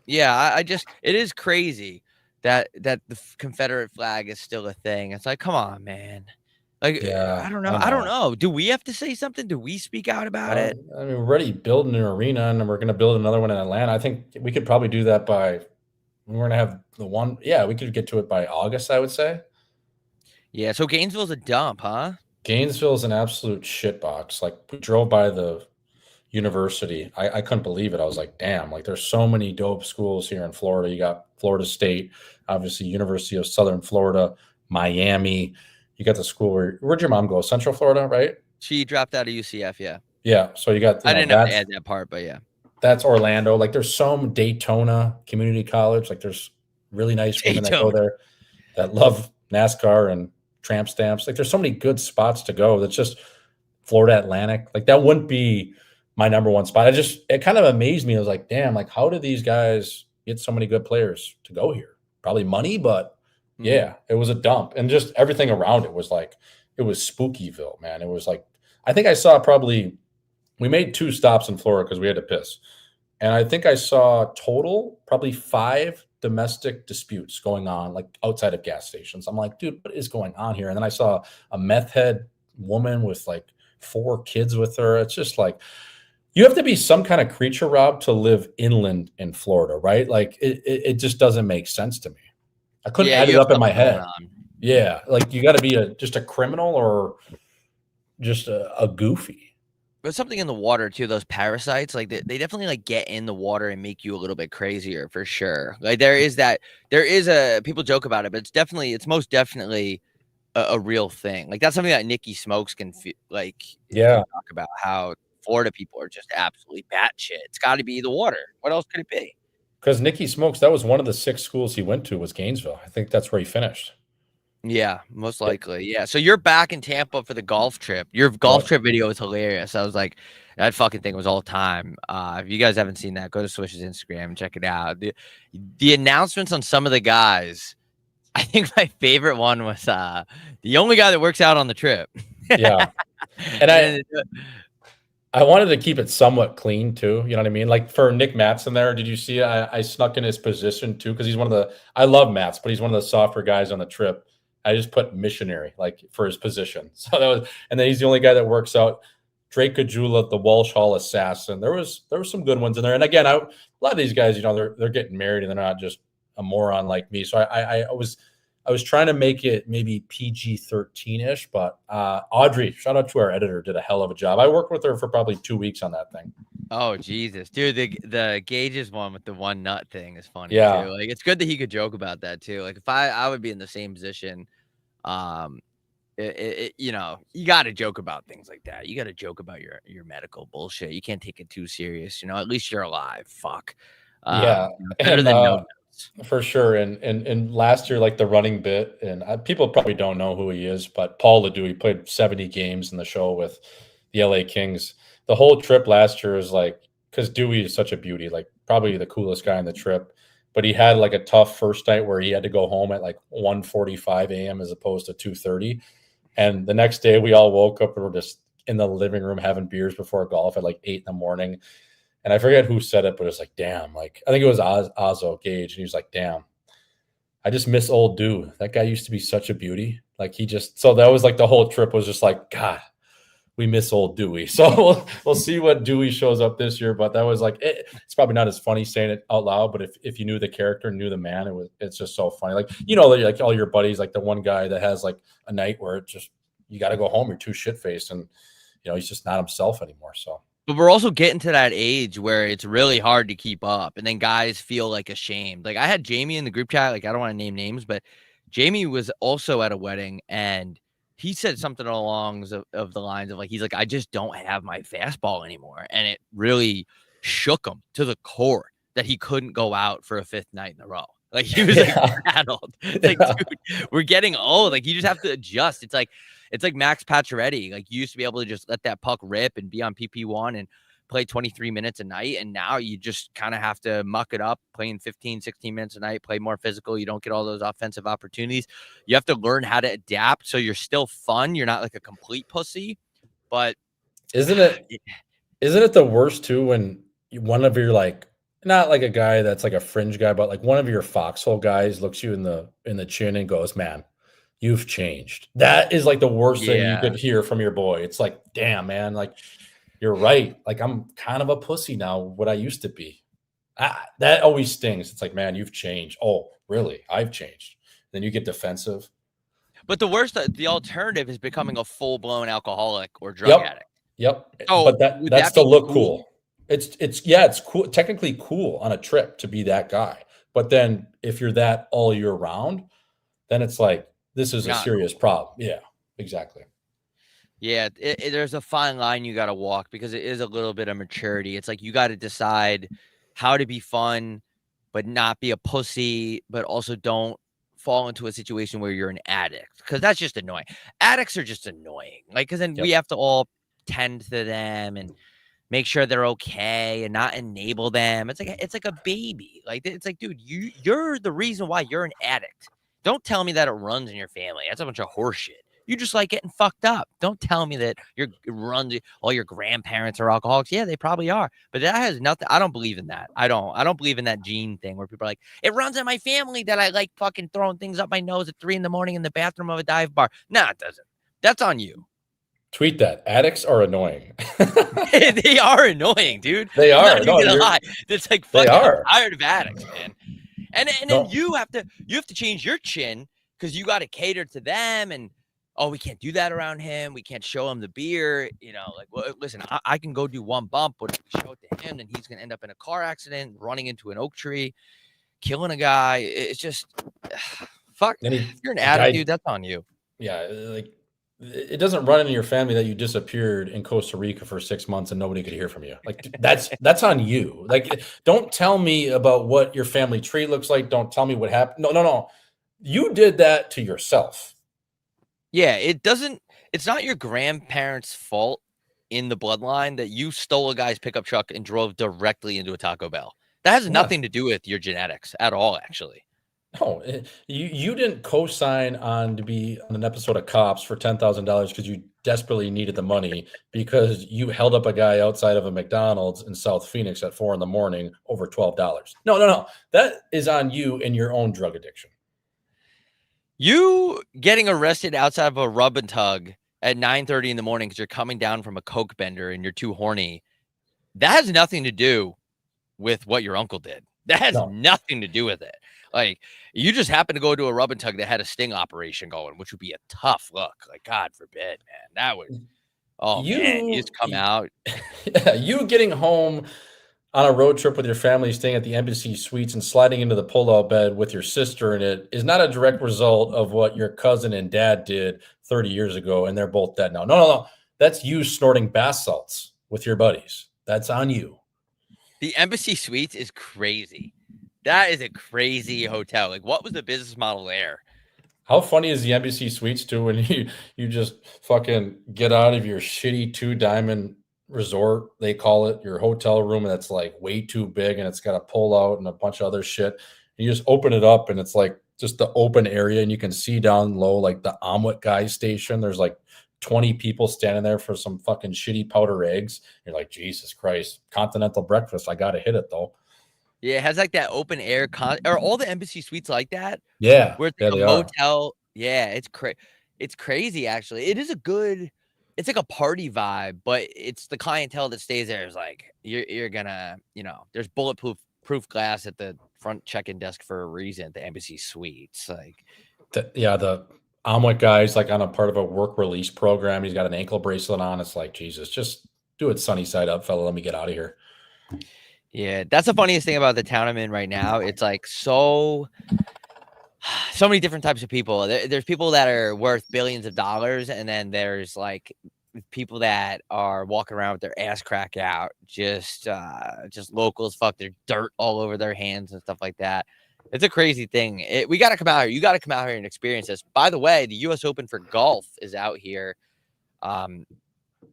Yeah, it is crazy that the Confederate flag is still a thing. It's like, come on, man. Like, yeah, I don't know. Do we have to say something? Do we speak out about it? We're already building an arena, and we're going to build another one in Atlanta. I think we could probably do that we're going to have the one. Yeah, we could get to it by August, I would say. Yeah, so Gainesville's a dump, huh? Gainesville is an absolute shitbox. Like we drove by the university. I couldn't believe it. I was like, damn, like there's so many dope schools here in Florida. You got Florida State, obviously University of Southern Florida, Miami. You got the school where'd your mom go? Central Florida, right? She dropped out of UCF, yeah. Yeah. So you got, I didn't have to add that part, but yeah. That's Orlando. Like there's some Daytona Community College. Like there's really nice women that go there that love NASCAR and tramp stamps. Like there's so many good spots to go. That's just Florida Atlantic. Like that wouldn't be my number one spot. It kind of amazed me. I was like, damn, like how did these guys get so many good players to go here? Probably money, but yeah, it was a dump. And just everything around it was like, it was Spookyville, man. It was like, I think I saw we made 2 stops in Florida because we had to piss. And I think I saw total probably 5 domestic disputes going on, like outside of gas stations. I'm like, dude, what is going on here? And then I saw a meth head woman with like 4 kids with her. It's just like, you have to be some kind of creature, Rob, to live inland in Florida, right? Like it just doesn't make sense to me. I couldn't add it up in my head. Yeah, like you got to be just a criminal or just a goofy. But something in the water too. Those parasites, like they definitely like get in the water and make you a little bit crazier for sure. Like there is people joke about it, but it's most definitely a real thing. Like that's something that Nicky Smokes can feel like. Yeah, talk about how Florida people are just absolutely batshit. It's got to be the water. What else could it be? Because Nicky Smokes, that was one of the 6 schools he went to was Gainesville. I think that's where he finished. Yeah, most likely. Yeah. So you're back in Tampa for the golf trip. Your golf trip video was hilarious. I was like, that fucking thing was all time. If you guys haven't seen that, go to Swish's Instagram and check it out. The announcements on some of the guys. I think my favorite one was the only guy that works out on the trip. Yeah. And I wanted to keep it somewhat clean too. You know what I mean? Like for Nick Matson there, did you see I snuck in his position too? Because I love Mats, but he's one of the softer guys on the trip. I just put missionary like for his position. So and then he's the only guy that works out. Drake Kajula, the Walsh Hall assassin. There was some good ones in there. And again, a lot of these guys, you know, they're getting married and they're not just a moron like me. So I was trying to make it maybe PG-13-ish, but Audrey, shout out to our editor, did a hell of a job. I worked with her for probably 2 weeks on that thing. Oh Jesus, dude, the Gage's one with the one nut thing is funny too. Like it's good that he could joke about that too. Like if I would be in the same position, you know, you got to joke about things like that. You got to joke about your medical bullshit. You can't take it too serious. You know, at least you're alive. Fuck. Yeah, better than no. For sure. And last year, like the running bit, and people probably don't know who he is, but Paul LeDoux, he played 70 games in the show with the LA Kings. The whole trip last year is like, because Dewey is such a beauty, like probably the coolest guy on the trip. But he had like a tough first night where he had to go home at like 1:45 a.m. as opposed to 2:30. And the next day we all woke up and were just in the living room having beers before golf at like 8 a.m. And I forget who said it, but it's like, damn, like I think it was Ozzo Gage. And he was like, damn, I just miss old Dew. That guy used to be such a beauty. Like so that was like the whole trip was just like, God, we miss old Dewey. So we'll see what Dewey shows up this year. But that was like, it's probably not as funny saying it out loud, but if you knew the character, knew the man, it's just so funny. Like, you know, like all your buddies, like the one guy that has like a night where it just, you got to go home. You're too shit-faced and, you know, he's just not himself anymore. So. But we're also getting to that age where it's really hard to keep up. And then guys feel like ashamed. Like I had Jamie in the group chat. Like I don't want to name names, but Jamie was also at a wedding and he said something along of the lines of like, he's like, I just don't have my fastball anymore. And it really shook him to the core that he couldn't go out for a 5th night in a row. Like he was like rattled. Like, dude, we're getting old. Like you just have to adjust. It's like Max Pacioretty. Like you used to be able to just let that puck rip and be on PP1 and play 23 minutes a night. And now you just kind of have to muck it up, playing 15, 16 minutes a night, play more physical. You don't get all those offensive opportunities. You have to learn how to adapt. So you're still fun. You're not like a complete pussy, but isn't it the worst too, when one of your, like, not like a guy that's like a fringe guy, but like one of your foxhole guys looks you in the chin and goes, man, you've changed. That is like the worst thing you could hear from your boy. It's like, damn, man, like you're right. Like I'm kind of a pussy now, what I used to be. That always stings. It's like, man, you've changed. Oh, really? I've changed. Then you get defensive. But the worst, the alternative is becoming a full-blown alcoholic or drug addict. Yep. Oh, But would that's that be to look cool? cool. It's cool, technically cool on a trip to be that guy. But then if you're that all year round, then it's like this is a Not serious problem. Yeah, exactly. Yeah, there's a fine line you got to walk because it is a little bit of maturity. It's like you got to decide how to be fun, but not be a pussy, but also don't fall into a situation where you're an addict because that's just annoying. Addicts are just annoying. Like, because then we Yep. have to all tend to them and make sure they're okay and not enable them. It's like a baby. Like, it's like, dude, you're the reason why you're an addict. Don't tell me that it runs in your family. That's a bunch of horseshit. You just like getting fucked up. Don't tell me that all your grandparents are alcoholics. Yeah, they probably are. But that has nothing. I don't believe in that. I don't believe in that gene thing where people are like, it runs in my family that I like fucking throwing things up my nose at 3 a.m. in the bathroom of a dive bar. Nah, it doesn't. That's on you. Tweet that. Addicts are annoying. They are annoying, dude. They I'm are. not even gonna lie. It's like They fucking I'm are. tired of addicts, man. And then No. you have to change your chin because you gotta cater to them and we can't do that around him. We can't show him the beer. Like, well, listen, I can go do one bump, but if we show it to him, then he's gonna end up in a car accident, running into an oak tree, killing a guy. It's just fuck. If you're an addict, dude, that's on you. Yeah, like it doesn't run in your family that you disappeared in Costa Rica for 6 months and nobody could hear from you. Like that's on you. Like, don't tell me about what your family tree looks like. Don't tell me what happened. No. You did that to yourself. Yeah, it's not your grandparents' fault in the bloodline that you stole a guy's pickup truck and drove directly into a Taco Bell. That has nothing to do with your genetics at all, actually. No, you didn't co-sign on to be on an episode of Cops for $10,000 because you desperately needed the money because you held up a guy outside of a McDonald's in South Phoenix at 4 a.m. over $12. No. That is on you and your own drug addiction. You getting arrested outside of a rub and tug at 9:30 in the morning because you're coming down from a coke bender and you're too horny, that has nothing to do with what your uncle did. That has nothing to do with it. Like, you just happened to go to a rub and tug that had a sting operation going, which would be a tough look. Like, God forbid, man. That would, man, you just come out. Yeah, you getting home on a road trip with your family, staying at the Embassy Suites and sliding into the pull-out bed with your sister in it is not a direct result of what your cousin and dad did 30 years ago, and they're both dead now. No. That's you snorting bath salts with your buddies. That's on you. The Embassy Suites is crazy. That is a crazy hotel. Like, what was the business model there? How funny is the Embassy Suites too when you just fucking get out of your shitty 2-diamond resort, they call it, your hotel room, and it's like way too big and it's got a pull out and a bunch of other shit. And you just open it up and it's like just the open area and you can see down low like the omelet guy station. There's like 20 people standing there for some fucking shitty powder eggs. You're like, Jesus Christ, continental breakfast. I gotta hit it though. Yeah, it has like that open air are all the Embassy Suites like that? Yeah. Where it's like a motel. Yeah, it's crazy actually. It's like a party vibe, but it's the clientele that stays there is like you're gonna, there's bulletproof glass at the front check-in desk for a reason at the Embassy Suites. Like the omelet guy's like on a part of a work release program. He's got an ankle bracelet on. It's like, Jesus, just do it sunny side up, fella. Let me get out of here. Yeah, that's the funniest thing about the town I'm in right now. It's like so many different types of people. There's people that are worth billions of dollars, and then there's like people that are walking around with their ass crack out, just local as fuck. There's dirt all over their hands and stuff like that. It's a crazy thing. We got to come out here. You got to come out here and experience this. By the way, the U.S. Open for golf is out here,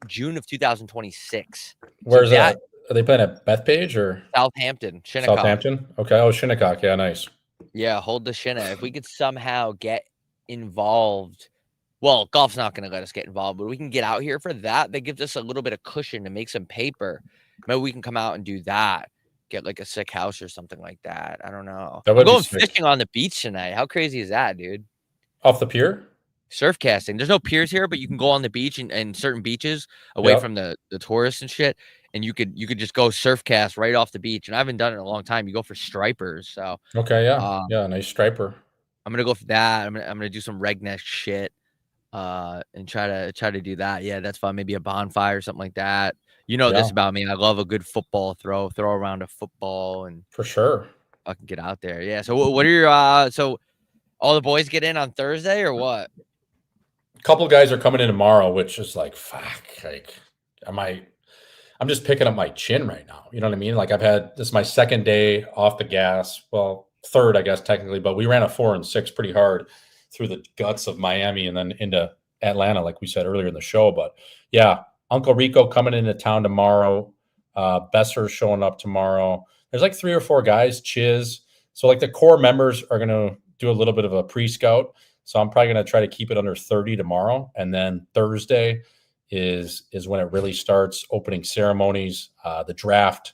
June of 2026. Where's that? Are they playing at Bethpage or Southampton? Shinnecock. Southampton? Okay. Oh, Shinnecock. Yeah, nice. Yeah, hold the Shinna. If we could somehow get involved, well, golf's not going to let us get involved, but we can get out here for that. That gives us a little bit of cushion to make some paper. Maybe we can come out and do that. Get like a sick house or something like that. I don't know. I'm going fishing on the beach tonight. How crazy is that, dude? Off the pier? Surf casting. There's no piers here, but you can go on the beach and certain beaches away from the tourists and shit. And you could just go surf cast right off the beach. And I haven't done it in a long time. You go for stripers. So okay, yeah, nice striper. I'm gonna go for that. I'm gonna do some regneck shit. and try to do that. Yeah, that's fun. Maybe a bonfire or something like that. You know this Yeah, about me. I love a good football throw around a football and for sure. I can get out there. Yeah. So what are your so all the boys get in on Thursday or what? A couple guys are coming in tomorrow, which is like, fuck, like, am I? I'm just picking up my chin right now. You know what I mean? Like this is my second day off the gas. Well, third, I guess technically, but we ran a 4 and 6 pretty hard through the guts of Miami and then into Atlanta, like we said earlier in the show. But yeah, Uncle Rico coming into town tomorrow. Besser's showing up tomorrow. There's like 3 or 4 guys, Chiz. So like the core members are gonna do a little bit of a pre-scout. So I'm probably gonna try to keep it under 30 tomorrow. And then Thursday is when it really starts, opening ceremonies, the draft,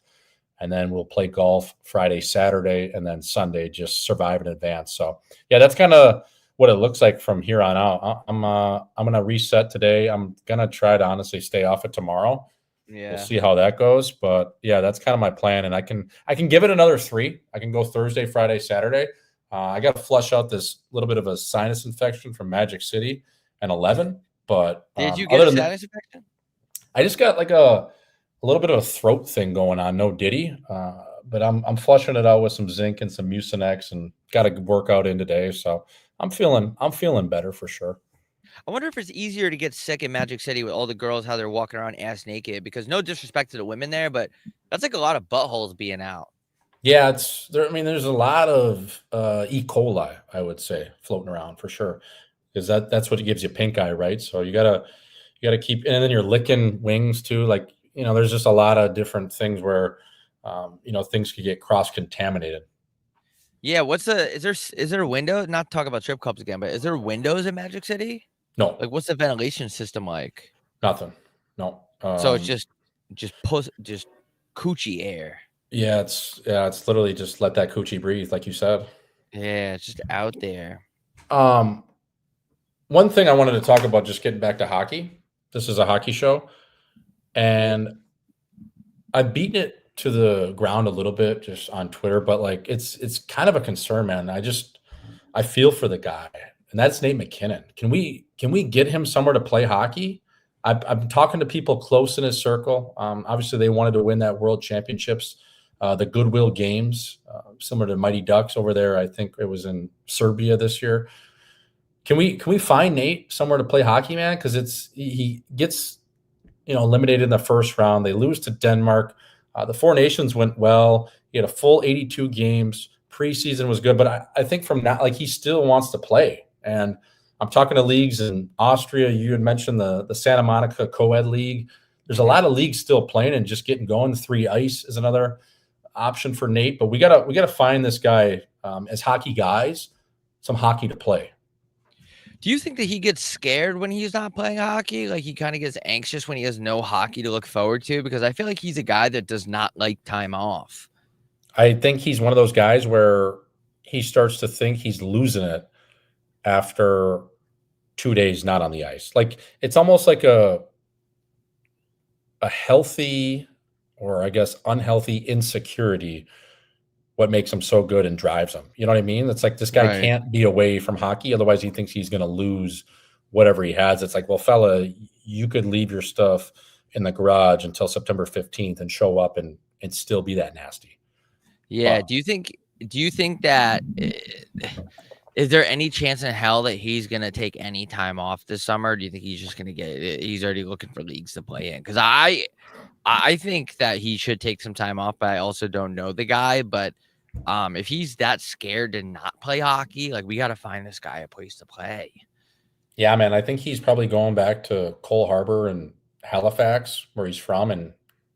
and then we'll play golf Friday, Saturday, and then Sunday just survive in advance. So yeah, that's kind of what it looks like from here on out. I'm gonna reset today. I'm gonna try to honestly stay off it tomorrow. Yeah. We'll see how that goes, but yeah, that's kind of my plan, and I can give it another 3. I can go Thursday, Friday, Saturday. I got to flush out this little bit of a sinus infection from Magic City and 11. But did you get other a than sinus infection? I just got like a little bit of a throat thing going on. No Diddy, but I'm flushing it out with some zinc and some Mucinex, and got a workout in today. So I'm feeling better for sure. I wonder if it's easier to get sick in Magic City with all the girls how they're walking around ass naked. Because no disrespect to the women there, but that's like a lot of buttholes being out. Yeah, it's there. I mean, there's a lot of E. coli, I would say, floating around for sure, because that's what gives you pink eye, right? So you gotta keep, and then you're licking wings too. Like, there's just a lot of different things where things could get cross contaminated. Yeah, is there a window? Not to talk about strip clubs again, but is there windows in Magic City? No, Like, what's the ventilation system like? nothing. No. So it's just coochie air. Yeah, it's literally just let that coochie breathe, like you said. Yeah, it's just out there. One thing I wanted to talk about, just getting back to hockey. This is a hockey show, and I've beaten it to the ground a little bit just on Twitter, but like it's kind of a concern, man. I feel for the guy, and that's Nate McKinnon. Can we get him somewhere to play hockey? I'm talking to people close in his circle. Obviously, they wanted to win that World Championships, the Goodwill Games, similar to Mighty Ducks over there. I think it was in Serbia this year. Can we find Nate somewhere to play hockey, man? Because he gets eliminated in the first round. They lose to Denmark. The Four Nations went well. He had a full 82 games. Preseason was good, but I think from now, like, he still wants to play. And I'm talking to leagues in Austria. You had mentioned the Santa Monica Co-ed League. There's a lot of leagues still playing and just getting going. 3 Ice is another option for Nate, but we gotta find this guy, as hockey guys, some hockey to play. Do you think that he gets scared when he's not playing hockey? Like, he kind of gets anxious when he has no hockey to look forward to? Because I feel like he's a guy that does not like time off. I think he's one of those guys where he starts to think he's losing it after 2 days not on the ice. Like, it's almost like a healthy, or I guess unhealthy, insecurity what makes him so good and drives him. You know what I mean? It's like this guy can't be away from hockey. Otherwise, he thinks he's going to lose whatever he has. It's like, well, fella, you could leave your stuff in the garage until September 15th and show up and still be that nasty. Yeah. Do you think that is there any chance in hell that he's going to take any time off this summer? Do you think he's just going to he's already looking for leagues to play in? Because I think that he should take some time off, but I also don't know the guy. But if he's that scared to not play hockey, like, we got to find this guy a place to play. Yeah, man. I think he's probably going back to Cole Harbor and Halifax, where he's from, and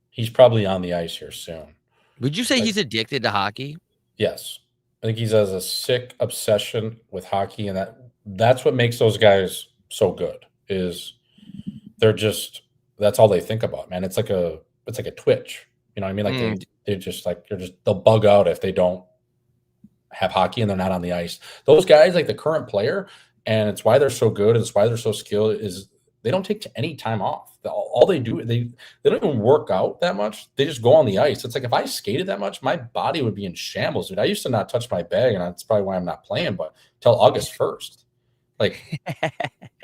he's probably on the ice here soon. Would you say he's addicted to hockey? Yes. I think he has a sick obsession with hockey, and that's what makes those guys so good, is that's all they think about, man. It's like a twitch. You know what I mean? Like, they'll bug out if they don't have hockey and they're not on the ice. Those guys, like the current player, and it's why they're so good, and it's why they're so skilled, is they don't take any time off. All they do, they don't even work out that much. They just go on the ice. It's like, if I skated that much, my body would be in shambles, dude. I used to not touch my bag, and that's probably why I'm not playing, but till August 1st. Like,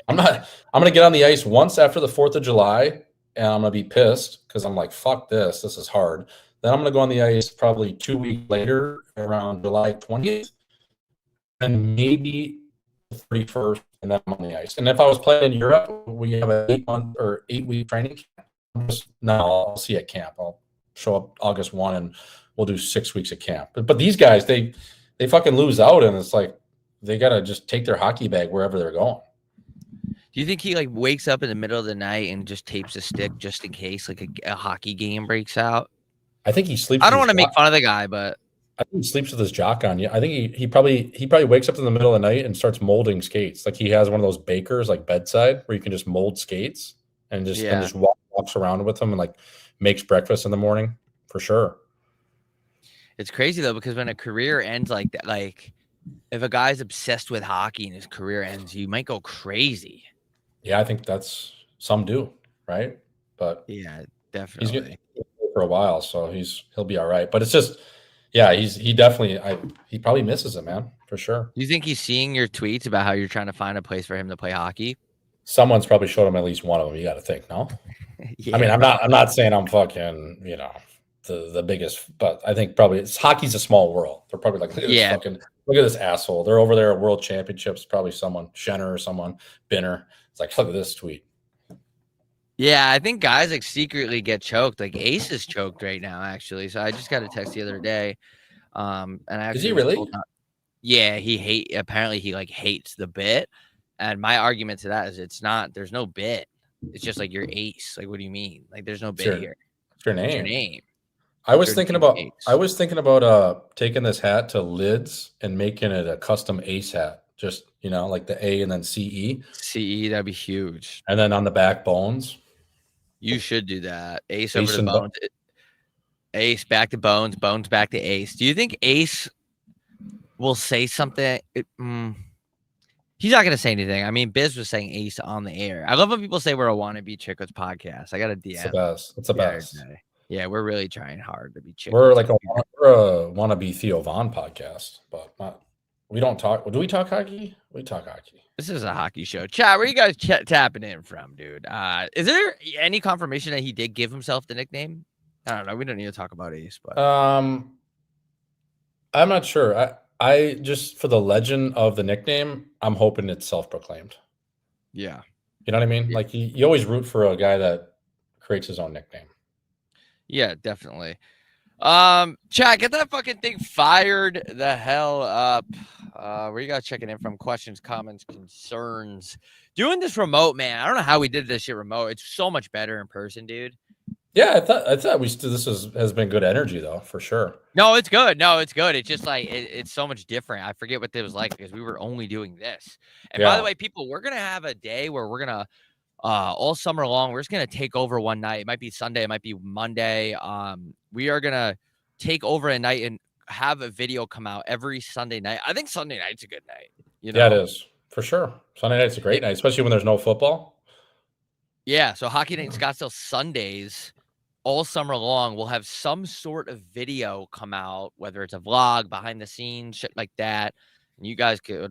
I'm going to get on the ice once after the 4th of July, and I'm going to be pissed because I'm like, fuck this. This is hard. Then I'm going to go on the ice probably 2 weeks later, around July 20th, and maybe the 31st, and then I'm on the ice. And if I was playing in Europe, we have an 8-month or 8-week training camp. No, I'll see at camp. I'll show up August 1, and we'll do 6 weeks of camp. But these guys, they fucking lose out, and it's like they got to just take their hockey bag wherever they're going. Do you think he like wakes up in the middle of the night and just tapes a stick just in case like a hockey game breaks out? I think he sleeps. I don't want to make fun of the guy, but I think he sleeps with his jock on. Yeah, I think he probably wakes up in the middle of the night and starts molding skates. Like he has one of those bakers like bedside where you can just mold skates and just walks around with them and like makes breakfast in the morning for sure. It's crazy though, because when a career ends like that, like if a guy's obsessed with hockey and his career ends, you might go crazy. Yeah, I think that's some do, right? But yeah, definitely. He's getting for a while, so he'll be all right. But it's just, yeah, he probably misses it, man, for sure. Do you think he's seeing your tweets about how you're trying to find a place for him to play hockey? Someone's probably showed him at least one of them. You got to think, no? Yeah, I mean, I'm not saying I'm fucking, the biggest, but I think probably hockey's a small world. They're probably like, look at this asshole. They're over there at World Championships. Probably someone, Schenner or someone, Binner. It's like, look at this tweet. Yeah, I think guys like secretly get choked. Like Ace is choked right now, actually. So I just got a text the other day. And actually, is he really? Yeah, apparently he like hates the bit. And my argument to that is there's no bit. It's just like your Ace. Like, what do you mean? Like, there's no bit here. It's your name. It's your name. I was thinking about taking this hat to Lids and making it a custom Ace hat. Just, like the A and then CE. CE, that'd be huge. And then on the back, Bones. You should do that. Ace over to Bones. Ace back to Bones. Bones back to Ace. Do you think Ace will say something? He's not going to say anything. I mean, Biz was saying Ace on the air. I love when people say we're a wannabe Chicklets podcast. I got a DM. It's the best. Yeah, we're really trying hard to be Chicklets. We're like we're a wannabe Theo Vaughn podcast, but we don't talk. Do we talk hockey? We talk hockey. This is a hockey show. Chat, where are you guys tapping in from, dude? Is there any confirmation that he did give himself the nickname? I don't know. We don't need to talk about Ace, but I'm not sure. I just, for the legend of the nickname, I'm hoping it's self-proclaimed. Yeah. You know what I mean? Like you always root for a guy that creates his own nickname. Yeah, definitely. Chat, get that fucking thing fired the hell up. Where you guys checking in from? Questions, comments, concerns. Doing this remote, man. I don't know how we did this shit remote. It's so much better in person, dude. Yeah, I thought this has been good energy though, for sure. No, it's good. It's just like it's so much different. I forget what it was like because we were only doing this. And by the way, people, we're gonna have a day where we're gonna all summer long, we're just gonna take over one night. It might be Sunday, it might be Monday. We are gonna take over a night and have a video come out every Sunday night. I think Sunday night's a good night. Yeah, it is for sure. Sunday night's a great night, especially when there's no football. Yeah, so Hockey Night in Scottsdale Sundays. All summer long, we'll have some sort of video come out, whether it's a vlog, behind the scenes, shit like that. And you guys can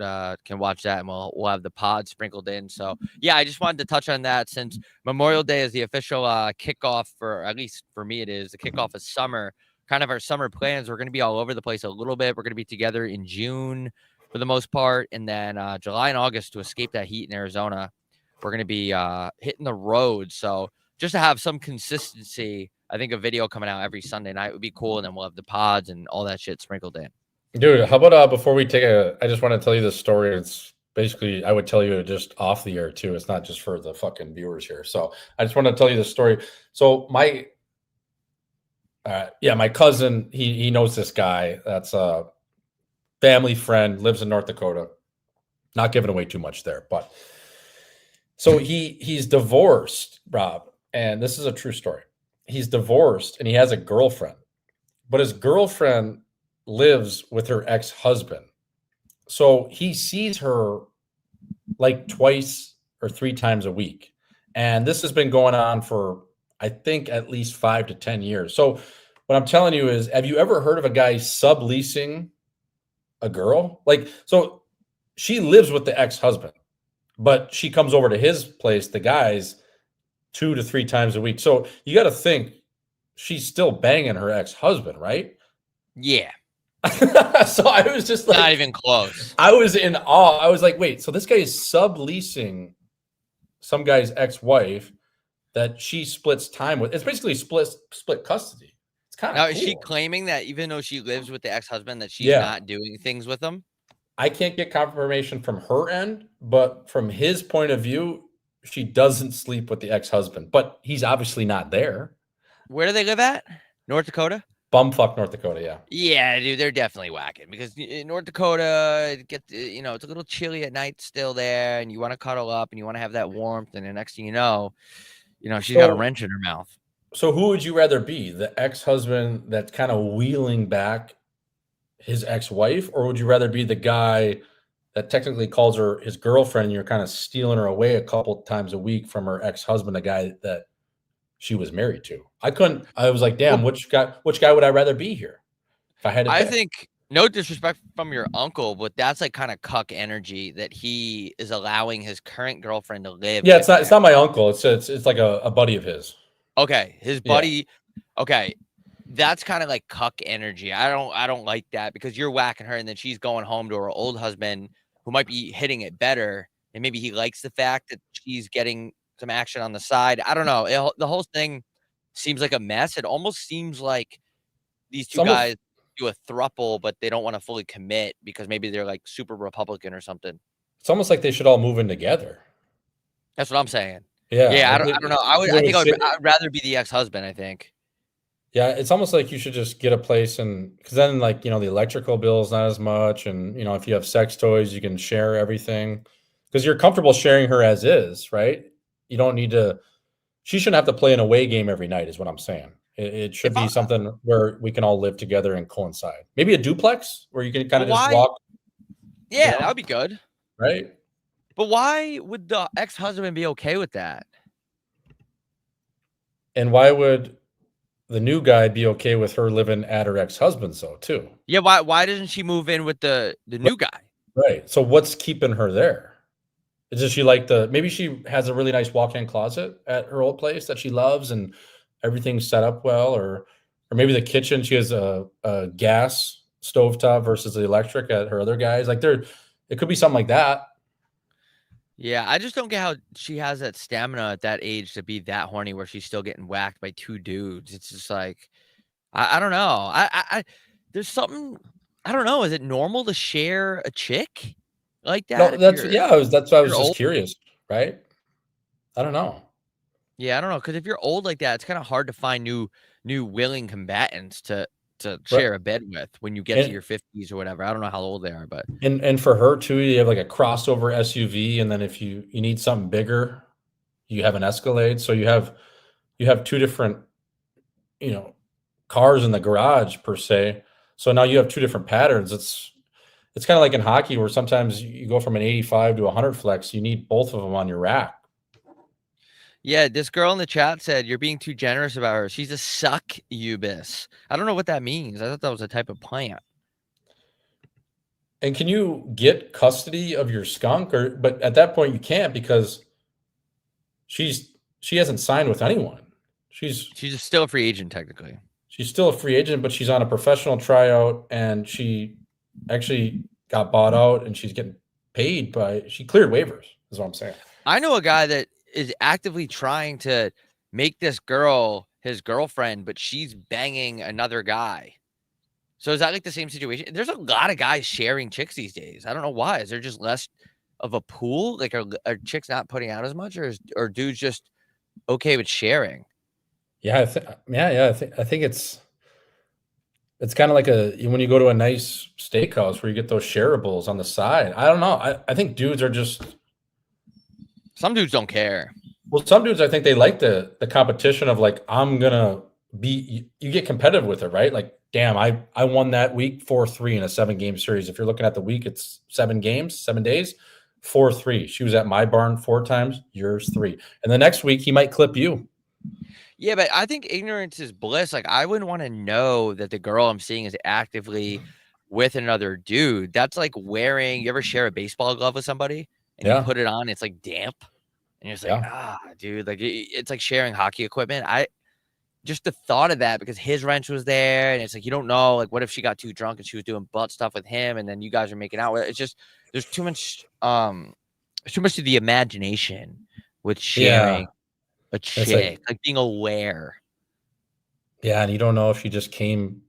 watch that, and we'll have the pod sprinkled in. So yeah, I just wanted to touch on that since Memorial Day is the official kickoff for, at least for me, it is the kickoff of summer. Kind of our summer plans. We're going to be all over the place a little bit. We're going to be together in June for the most part, and then July and August to escape that heat in Arizona. We're going to be hitting the road. So just to have some consistency, I think a video coming out every Sunday night would be cool. And then we'll have the pods and all that shit sprinkled in. Dude, how about before we take I just want to tell you this story. It's basically, I would tell you just off the air too. It's not just for the fucking viewers here. So I just want to tell you this story. So my cousin, he knows this guy. That's a family friend, lives in North Dakota. Not giving away too much there, but so he's divorced, Rob. And this is a true story. He's divorced and he has a girlfriend, but his girlfriend lives with her ex-husband. So he sees her like twice or 3 times a week. And this has been going on for, I think, at least 5 to 10 years. So what I'm telling you is, have you ever heard of a guy subleasing a girl? Like, so she lives with the ex-husband but she comes over to his place, the guys, 2 to 3 times a week. So you got to think she's still banging her ex-husband, right? Yeah. So I was just like, not even close. I was in awe. I was like, wait, so this guy is subleasing some guy's ex-wife that she splits time with. It's basically split custody. It's kind of Now, cool. is she claiming that even though she lives with the ex-husband, that she's not doing things with him? I can't get confirmation from her end, but from his point of view, she doesn't sleep with the ex-husband, but he's obviously not there. Where do they live at? North Dakota? Bumfuck North Dakota, yeah. Yeah, dude, they're definitely whacking because in North Dakota, it's a little chilly at night still there, and you want to cuddle up and you want to have that warmth, and the next thing you know, she's got a wrench in her mouth. So who would you rather be? The ex-husband that's kind of wheeling back his ex-wife, or would you rather be the guy that technically calls her his girlfriend and you're kind of stealing her away a couple times a week from her ex-husband, a guy that she was married to? I was like, damn, which guy would I rather be here if I had to pick? I think, no disrespect from your uncle, but that's like kind of cuck energy that he is allowing his current girlfriend to live. Yeah, it's not my uncle. It's like a buddy of his. Okay, his buddy. Yeah. Okay, that's kind of like cuck energy. I don't like that because you're whacking her and then she's going home to her old husband who might be hitting it better, and maybe he likes the fact that she's getting some action on the side. I don't know. The whole thing seems like a mess. It almost seems like these two guys do a throuple, but they don't want to fully commit because maybe they're like super Republican or something. It's almost like they should all move in together. That's what I'm saying. Yeah. I don't know. I'd rather be the ex-husband, I think. Yeah, it's almost like you should just get a place, and because then, like, the electrical bill is not as much, and if you have sex toys, you can share everything because you're comfortable sharing her as is, right? You don't need to. She shouldn't have to play an away game every night, is what I'm saying. It should be something where we can all live together and coincide. Maybe a duplex where you can kind of just walk. Yeah, that would be good, right? But why would the ex-husband be okay with that? And why would the new guy be okay with her living at her ex-husband's though too? Yeah, why doesn't she move in with the new guy? Right. So what's keeping her there? Does she like maybe she has a really nice walk-in closet at her old place that she loves and everything's set up well, or maybe the kitchen, she has a gas stovetop versus the electric at her other guys. Like it could be something like that. Yeah, I just don't get how she has that stamina at that age to be that horny where she's still getting whacked by two dudes. It's just like, I don't know. I there's something, I don't know. Is it normal to share a chick like that? No, that's why I was just curious, right? I don't know. Yeah, I don't know, because if you're old like that, it's kind of hard to find new willing combatants to share a bed with when you get to your 50s or whatever. I don't know how old they are, but and for her too, you have like a crossover SUV, and then if you need something bigger, you have an Escalade. So you have two different, cars in the garage per se. So now you have two different patterns. It's kind of like in hockey where sometimes you go from an 85 to 100 flex. You need both of them on your rack. Yeah, this girl in the chat said you're being too generous about her. She's a succubus. I don't know what that means. I thought that was a type of plant. And can you get custody of your skunk? But at that point you can't because she hasn't signed with anyone. She's still a free agent technically. She's still a free agent, but she's on a professional tryout, and she actually got bought out, and she's getting paid she cleared waivers, is what I'm saying. I know a guy that is actively trying to make this girl his girlfriend, but she's banging another guy. So is that like the same situation? There's a lot of guys sharing chicks these days. I don't know why. Is there just less of a pool? Like are chicks not putting out as much, or dudes just okay with sharing? Yeah, I think it's kind of like when you go to a nice steakhouse where you get those shareables on the side. I don't know. I think dudes are just. Some dudes don't care. Well, some dudes, I think they like the competition of like, I'm gonna be. You get competitive with it, right? Like, damn, I won that week 4-3 in a 7-game series. If you're looking at the week, it's 7 games, 7 days, 4-3. She was at my barn 4 times, yours 3, and the next week he might clip you. Yeah, but I think ignorance is bliss. Like, I wouldn't want to know that the girl I'm seeing is actively with another dude. That's like you ever share a baseball glove with somebody? and you put it on, it's like damp, and you're just like, dude, like it's like sharing hockey equipment. Just the thought of that, because his wrench was there, and it's like, you don't know, like, what if she got too drunk and she was doing butt stuff with him, and then you guys are making out with it. It's just, there's too much to the imagination with sharing a chick, like being aware. Yeah, and you don't know if she just came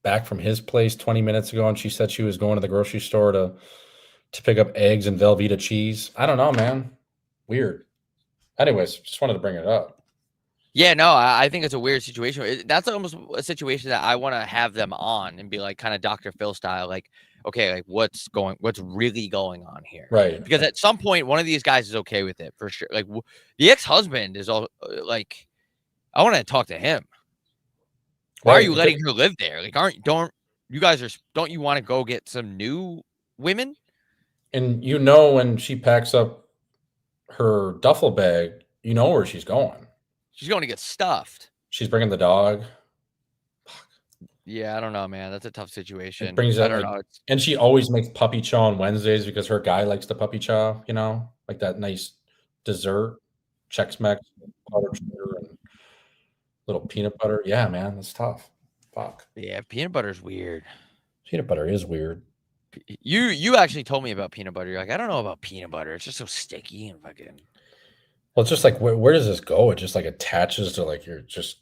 back from his place 20 minutes ago and she said she was going to the grocery store to pick up eggs and Velveeta cheese. I don't know, man. Weird. Anyways, just wanted to bring it up. Yeah, no, I think it's a weird situation. That's almost a situation that I want to have them on and be like, kind of Dr. Phil style, like, okay, like what's really going on here? Right. Because at some point, one of these guys is okay with it for sure. Like the ex-husband is all like, I want to talk to him. Why are you letting her live there? Like, don't you want to go get some new women? And you know, when she packs up her duffel bag, you know where she's going. She's going to get stuffed. She's bringing the dog. Yeah, I don't know, man. That's a tough situation. I don't know. And she always makes puppy chow on Wednesdays because her guy likes the puppy chow, you know, like that nice dessert, Chex Mix, powdered sugar, and little peanut butter. Yeah, man, that's tough. Fuck. Yeah, peanut butter's weird. Peanut butter is weird. You actually told me about peanut butter. You're like, I don't know about peanut butter. It's just so sticky and fucking. Well, it's just like, where does this go? It just like attaches to like your just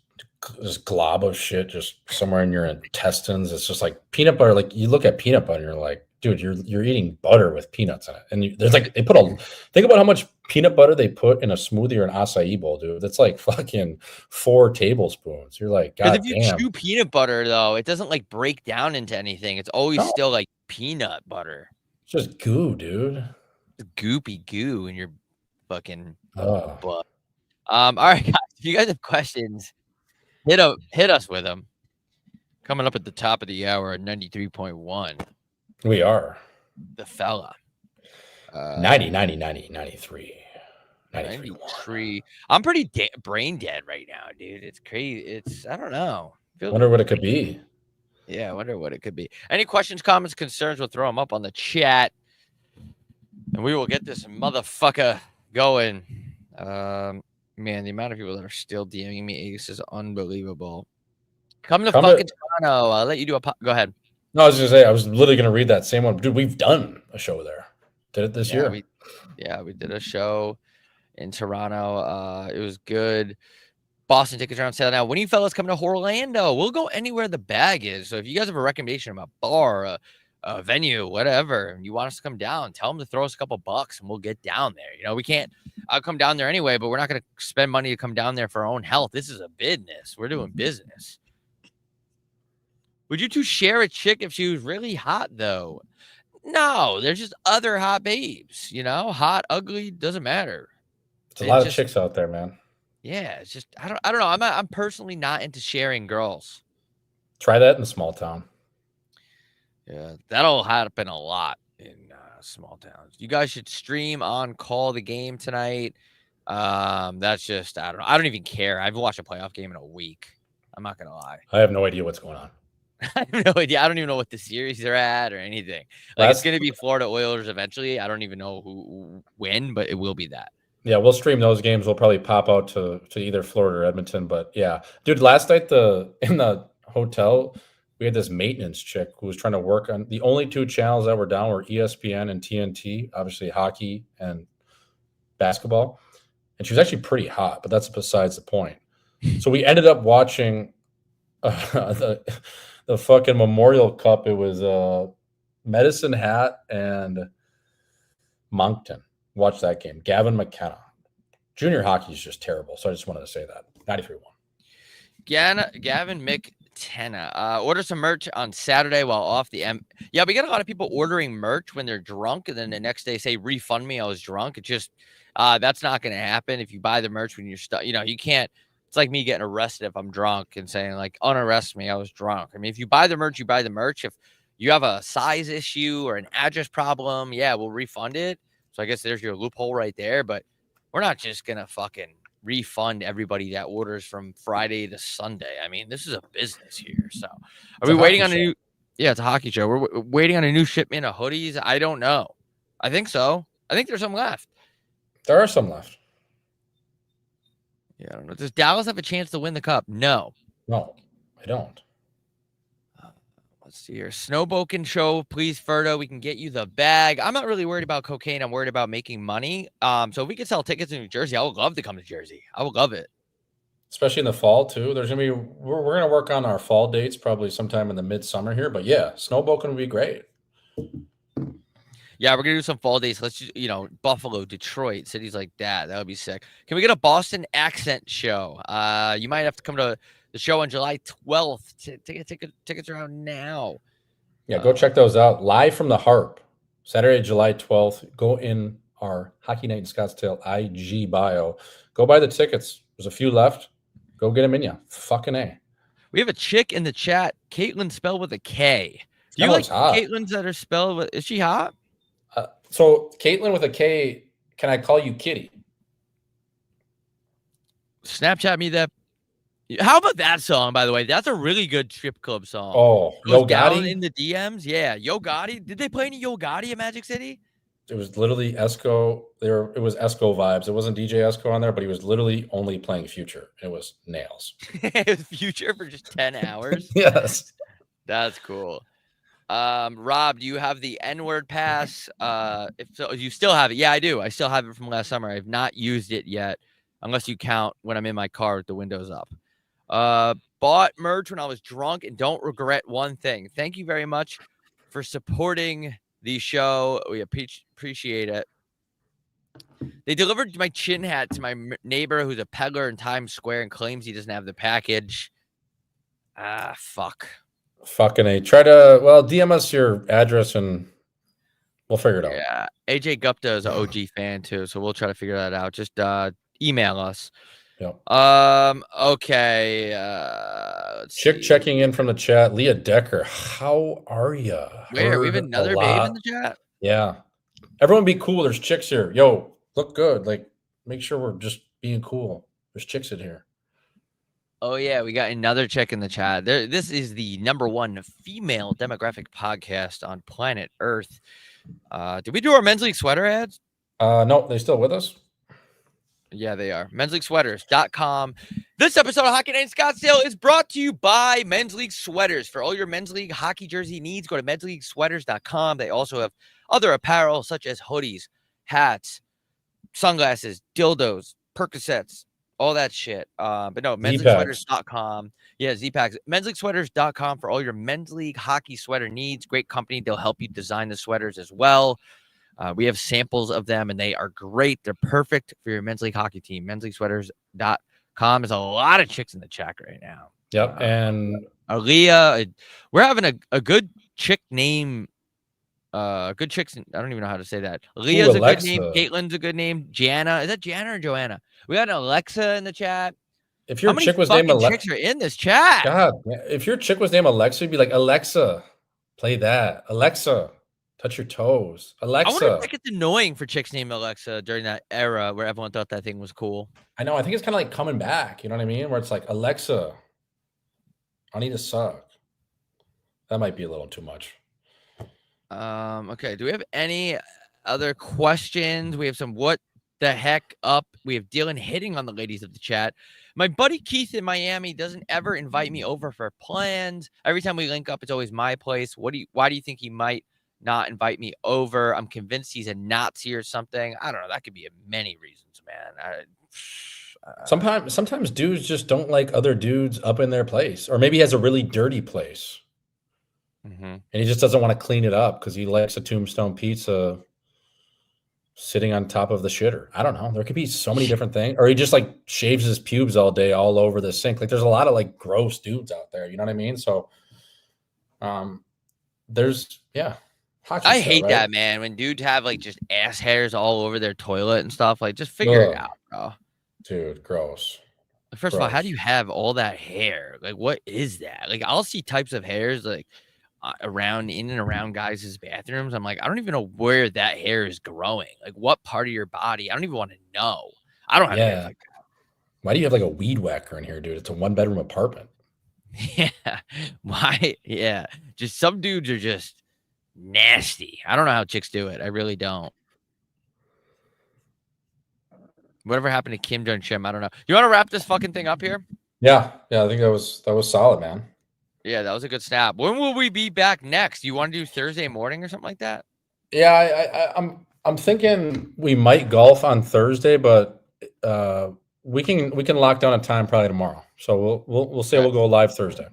this glob of shit just somewhere in your intestines. It's just like peanut butter. Like you look at peanut butter, and you're like, dude, you're eating butter with peanuts in it. And there's like, think about how much peanut butter they put in a smoothie or an acai bowl, dude. That's like fucking 4 tablespoons. You're like, God damn. If you chew peanut butter though, it doesn't like break down into anything. It's always still like peanut butter. It's just goo, dude. It's goopy goo in your fucking butt. All right, guys. If you guys have questions, hit us with them. Coming up at the top of the hour at 93.1. We are. The fella. 90, 90, 90, 93. 93. I'm pretty brain dead right now, dude. It's crazy. I don't know. Wonder what it could be. Yeah, I wonder what it could be. Any questions, comments, concerns, we'll throw them up on the chat. And we will get this motherfucker going. Man, the amount of people that are still DMing me Ace is unbelievable. Come to fucking Toronto. I'll let you do go ahead. No, I was going to say, I was literally going to read that same one. Dude, we've done a show there. Did it this year. We did a show in Toronto. It was good. Boston tickets are on sale now. When are you fellas coming to Orlando? We'll go anywhere the bag is. So if you guys have a recommendation about a bar, a venue, whatever, and you want us to come down, tell them to throw us a couple bucks and we'll get down there. You know, we can't, I'll come down there anyway, but we're not going to spend money to come down there for our own health. This is a business. We're doing business. Would you two share a chick if she was really hot though? No, there's just other hot babes, you know, hot, ugly, doesn't matter. There's a lot of chicks out there, man. Yeah, it's just, I don't know. I'm personally not into sharing girls. Try that in a small town. Yeah, that'll happen a lot in small towns. You guys should stream on Call the Game tonight. That's just, I don't know. I don't even care. I haven't watched a playoff game in a week. I'm not going to lie. I have no idea what's going on. I have no idea. I don't even know what the series they're at or anything. Like, it's going to be Florida Oilers eventually. I don't even know who when, but it will be that. Yeah, we'll stream those games. We'll probably pop out to either Florida or Edmonton. But yeah, dude, last night in the hotel, we had this maintenance chick who was trying to work on the only 2 channels that were down were ESPN and TNT, obviously hockey and basketball. And she was actually pretty hot, but that's besides the point. So we ended up watching the fucking Memorial Cup. It was Medicine Hat and Moncton. Watch that game. Gavin McKenna. Junior hockey is just terrible. So I just wanted to say that. 93-1. Gavin McKenna. Order some merch on Saturday while off the Yeah, we get a lot of people ordering merch when they're drunk and then the next day say, refund me, I was drunk. It just, that's not going to happen if you buy the merch when you're stuck. You know, you can't. It's like me getting arrested if I'm drunk and saying, like, unarrest me, I was drunk. I mean, if you buy the merch, you buy the merch. If you have a size issue or an address problem, yeah, we'll refund it. So I guess there's your loophole right there, but we're not just going to fucking refund everybody that orders from Friday to Sunday. I mean, this is a business here. So are we waiting on a new, it's a hockey show. We're waiting on a new shipment of hoodies. I don't know. I think so. I think there's some left. There are some left. Yeah, I don't know. Does Dallas have a chance to win the cup? No. No, I don't. Let's see here. Snowboken show, please, Ferdo. We can get you the bag. I'm not really worried about cocaine. I'm worried about making money. So if we could sell tickets in New Jersey, I would love to come to Jersey. I would love it. Especially in the fall too. There's gonna be we're gonna work on our fall dates probably sometime in the midsummer here. But yeah, Snowboken would be great. Yeah, we're gonna do some fall days. Let's just, Buffalo, Detroit, cities like that. That would be sick. Can we get a Boston accent show? You might have to come to the show on July 12th. Tickets are out now. Yeah, go check those out. Live from the Harp, Saturday, July 12th. Go in our Hockey Night in Scottsdale IG bio. Go buy the tickets. There's a few left. Go get them in you. Fucking A. We have a chick in the chat, Caitlin, spelled with a K. Do you like Caitlins that are spelled with? Is she hot? So Caitlin with a K. Can I call you Kitty? Snapchat me that. How about that song, by the way? That's a really good strip club song. Oh, Yo Gotti in the DMs. Yeah, Yo Gotti. Did they play any Yo Gotti at Magic City? It was literally Esco. It was Esco vibes. It wasn't DJ Esco on there, but he was literally only playing Future. It was nails. Future for just 10 hours. Yes, that's cool. Rob, do you have the N-word pass? If so, you still have it. Yeah, I do. I still have it from last summer. I've not used it yet, unless you count when I'm in my car with the windows up. Bought merch when I was drunk and don't regret one thing. Thank you very much for supporting the show. We appreciate it. They delivered my chin hat to my neighbor who's a peddler in Times Square and claims he doesn't have the package. Fuck. Fucking A. Try to, DM us your address and we'll figure it out. Yeah. AJ Gupta is an OG fan too, so we'll try to figure that out. Just email us. Yep. Okay. Chick checking in from the chat. Leah Decker, how are you? Where? We have another babe in the chat? Yeah. Everyone be cool. There's chicks here. Yo, look good. Like, make sure we're just being cool. There's chicks in here. Oh, yeah. We got another chick in the chat. This is the #1 female demographic podcast on planet Earth. Did we do our Men's League sweater ads? No, they still with us? Yeah, they are. mensleaguesweaters.com. This episode of Hockey Night in Scottsdale is brought to you by Men's League Sweaters. For all your Men's League hockey jersey needs, go to mensleaguesweaters.com. They also have other apparel such as hoodies, hats, sunglasses, dildos, Percocets, all that shit. But no, mensleaguesweaters.com. Yeah, Z-Packs. Mensleaguesweaters.com for all your Men's League hockey sweater needs. Great company. They'll help you design the sweaters as well. We have samples of them, and they are great. They're perfect for your Men's League hockey team. Mensleaguesweaters.com. There's a lot of chicks in the chat right now. Yep. And Aaliyah, we're having a good chick name. Good chicks. I don't even know how to say that. Aaliyah's a good name. Caitlin's a good name. Jana. Is that Jana or Joanna? We got an Alexa in the chat. If your chick was named Alexa, chicks are in this chat. God, if your chick was named Alexa, you'd be like, Alexa, play that. Alexa, touch your toes. Alexa. I wonder if it gets annoying for chicks named Alexa during that era where everyone thought that thing was cool. I know. I think it's kind of like coming back. You know what I mean? Where it's like, Alexa, I need to suck. That might be a little too much. Okay. Do we have any other questions? We have some what the heck up. We have Dylan hitting on the ladies of the chat. My buddy Keith in Miami doesn't ever invite me over for plans. Every time we link up, it's always my place. Why do you think he might not invite me over? I'm convinced he's a Nazi or something. I don't know. That could be many reasons, man. Sometimes dudes just don't like other dudes up in their place, or maybe he has a really dirty place. Mm-hmm. And he just doesn't want to clean it up because he likes a tombstone pizza sitting on top of the shitter. I don't know. There could be so many different things. Or he just like shaves his pubes all day all over the sink. Like there's a lot of like gross dudes out there. You know what I mean? So there's I hate that, man. When dudes have like just ass hairs all over their toilet and stuff. Like just figure it out, bro. Dude, gross. First of all, how do you have all that hair? Like, what is that? Like, I'll see types of hairs like in and around guys' bathrooms. I'm like, I don't even know where that hair is growing. Like, what part of your body? I don't even want to know. I don't have hair like that. Why do you have like a weed whacker in here, dude? It's a 1-bedroom apartment. Yeah. Why? Yeah. Just some dudes are just Nasty. I don't know how chicks do it. I really don't. Whatever happened to Kim Jong Chim? I don't know. You want to wrap this fucking thing up here? Yeah. I think that was solid, man. Yeah, that was a good snap. When will we be back next? You want to do Thursday morning or something like that? Yeah, I'm thinking we might golf on Thursday, but we can lock down a time probably tomorrow. So we'll say we'll go live Thursday.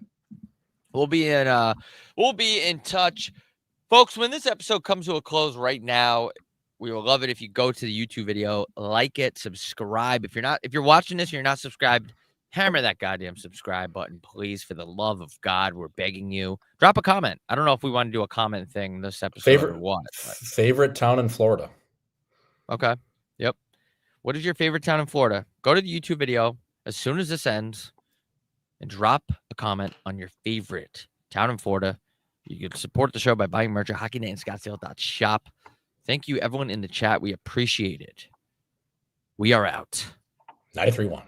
We'll be in touch. Folks, when this episode comes to a close right now, we will love it if you go to the YouTube video, like it, subscribe. If you're watching this and you're not subscribed, hammer that goddamn subscribe button, please. For the love of God, we're begging you. Drop a comment. I don't know if we want to do a comment thing this episode or what. Favorite town in Florida? Okay. Yep. What is your favorite town in Florida? Go to the YouTube video as soon as this ends and drop a comment on your favorite town in Florida. You can support the show by buying merch at HockeyNightandScottsdale.shop. Thank you, everyone in the chat. We appreciate it. We are out. 93-1.